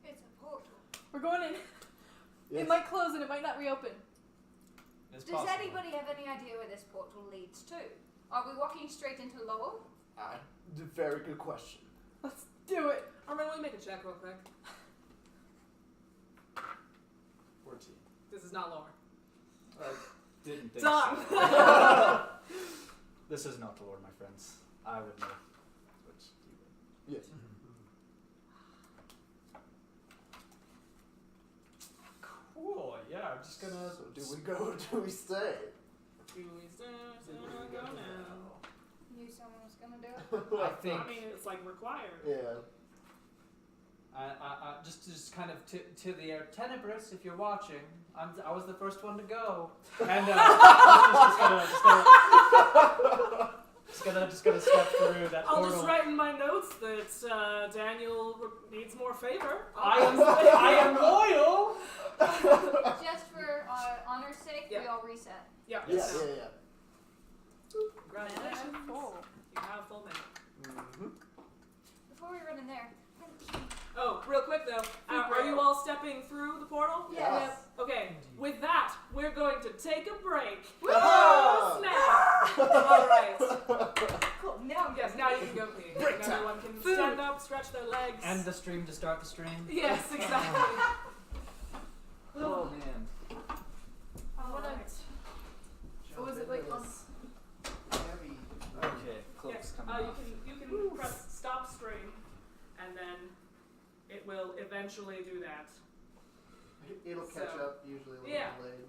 It's a portal. We're going in. Yes. It might close and it might not reopen. It's Does possible. anybody have any idea where this portal leads to? Are we walking straight into Lowell? Very good question. Let's do it. Armin, will you make a check real quick? 14. This is not lore. I didn't think Done. so. This is not the Lord, my friends. I would know. Which you would. Yes. Cool. Yeah, I'm just gonna. So do we go or do we stay? Do we start? Go now. Knew someone was gonna do it. I think. I mean, it's like required. Yeah. Just kind of to the Tenebris, if you're watching, I was the first one to go, and just gonna step through that I'll portal. just write in my notes that Daniel needs more favor. I am loyal. Just for honor's sake, we all reset. Yeah. Yeah. Congratulations. Cool. You have full minute. Mm-hmm. Before we run in there, Oh, real quick though, are you all stepping through the portal? Yes. Okay, with that, we're going to take a break. Ah! Snap! Alright. cool. Now I'm Yes, now you can go pee. Break And time. everyone can stand up, stretch their legs. End the stream to start the stream. Yes, exactly. Oh man. Alright. What was it like on? Heavy. Okay, cloak's Yes, coming off. you can press stop stream, and then it will eventually do that. It'll catch So- up usually a little Yeah. delayed.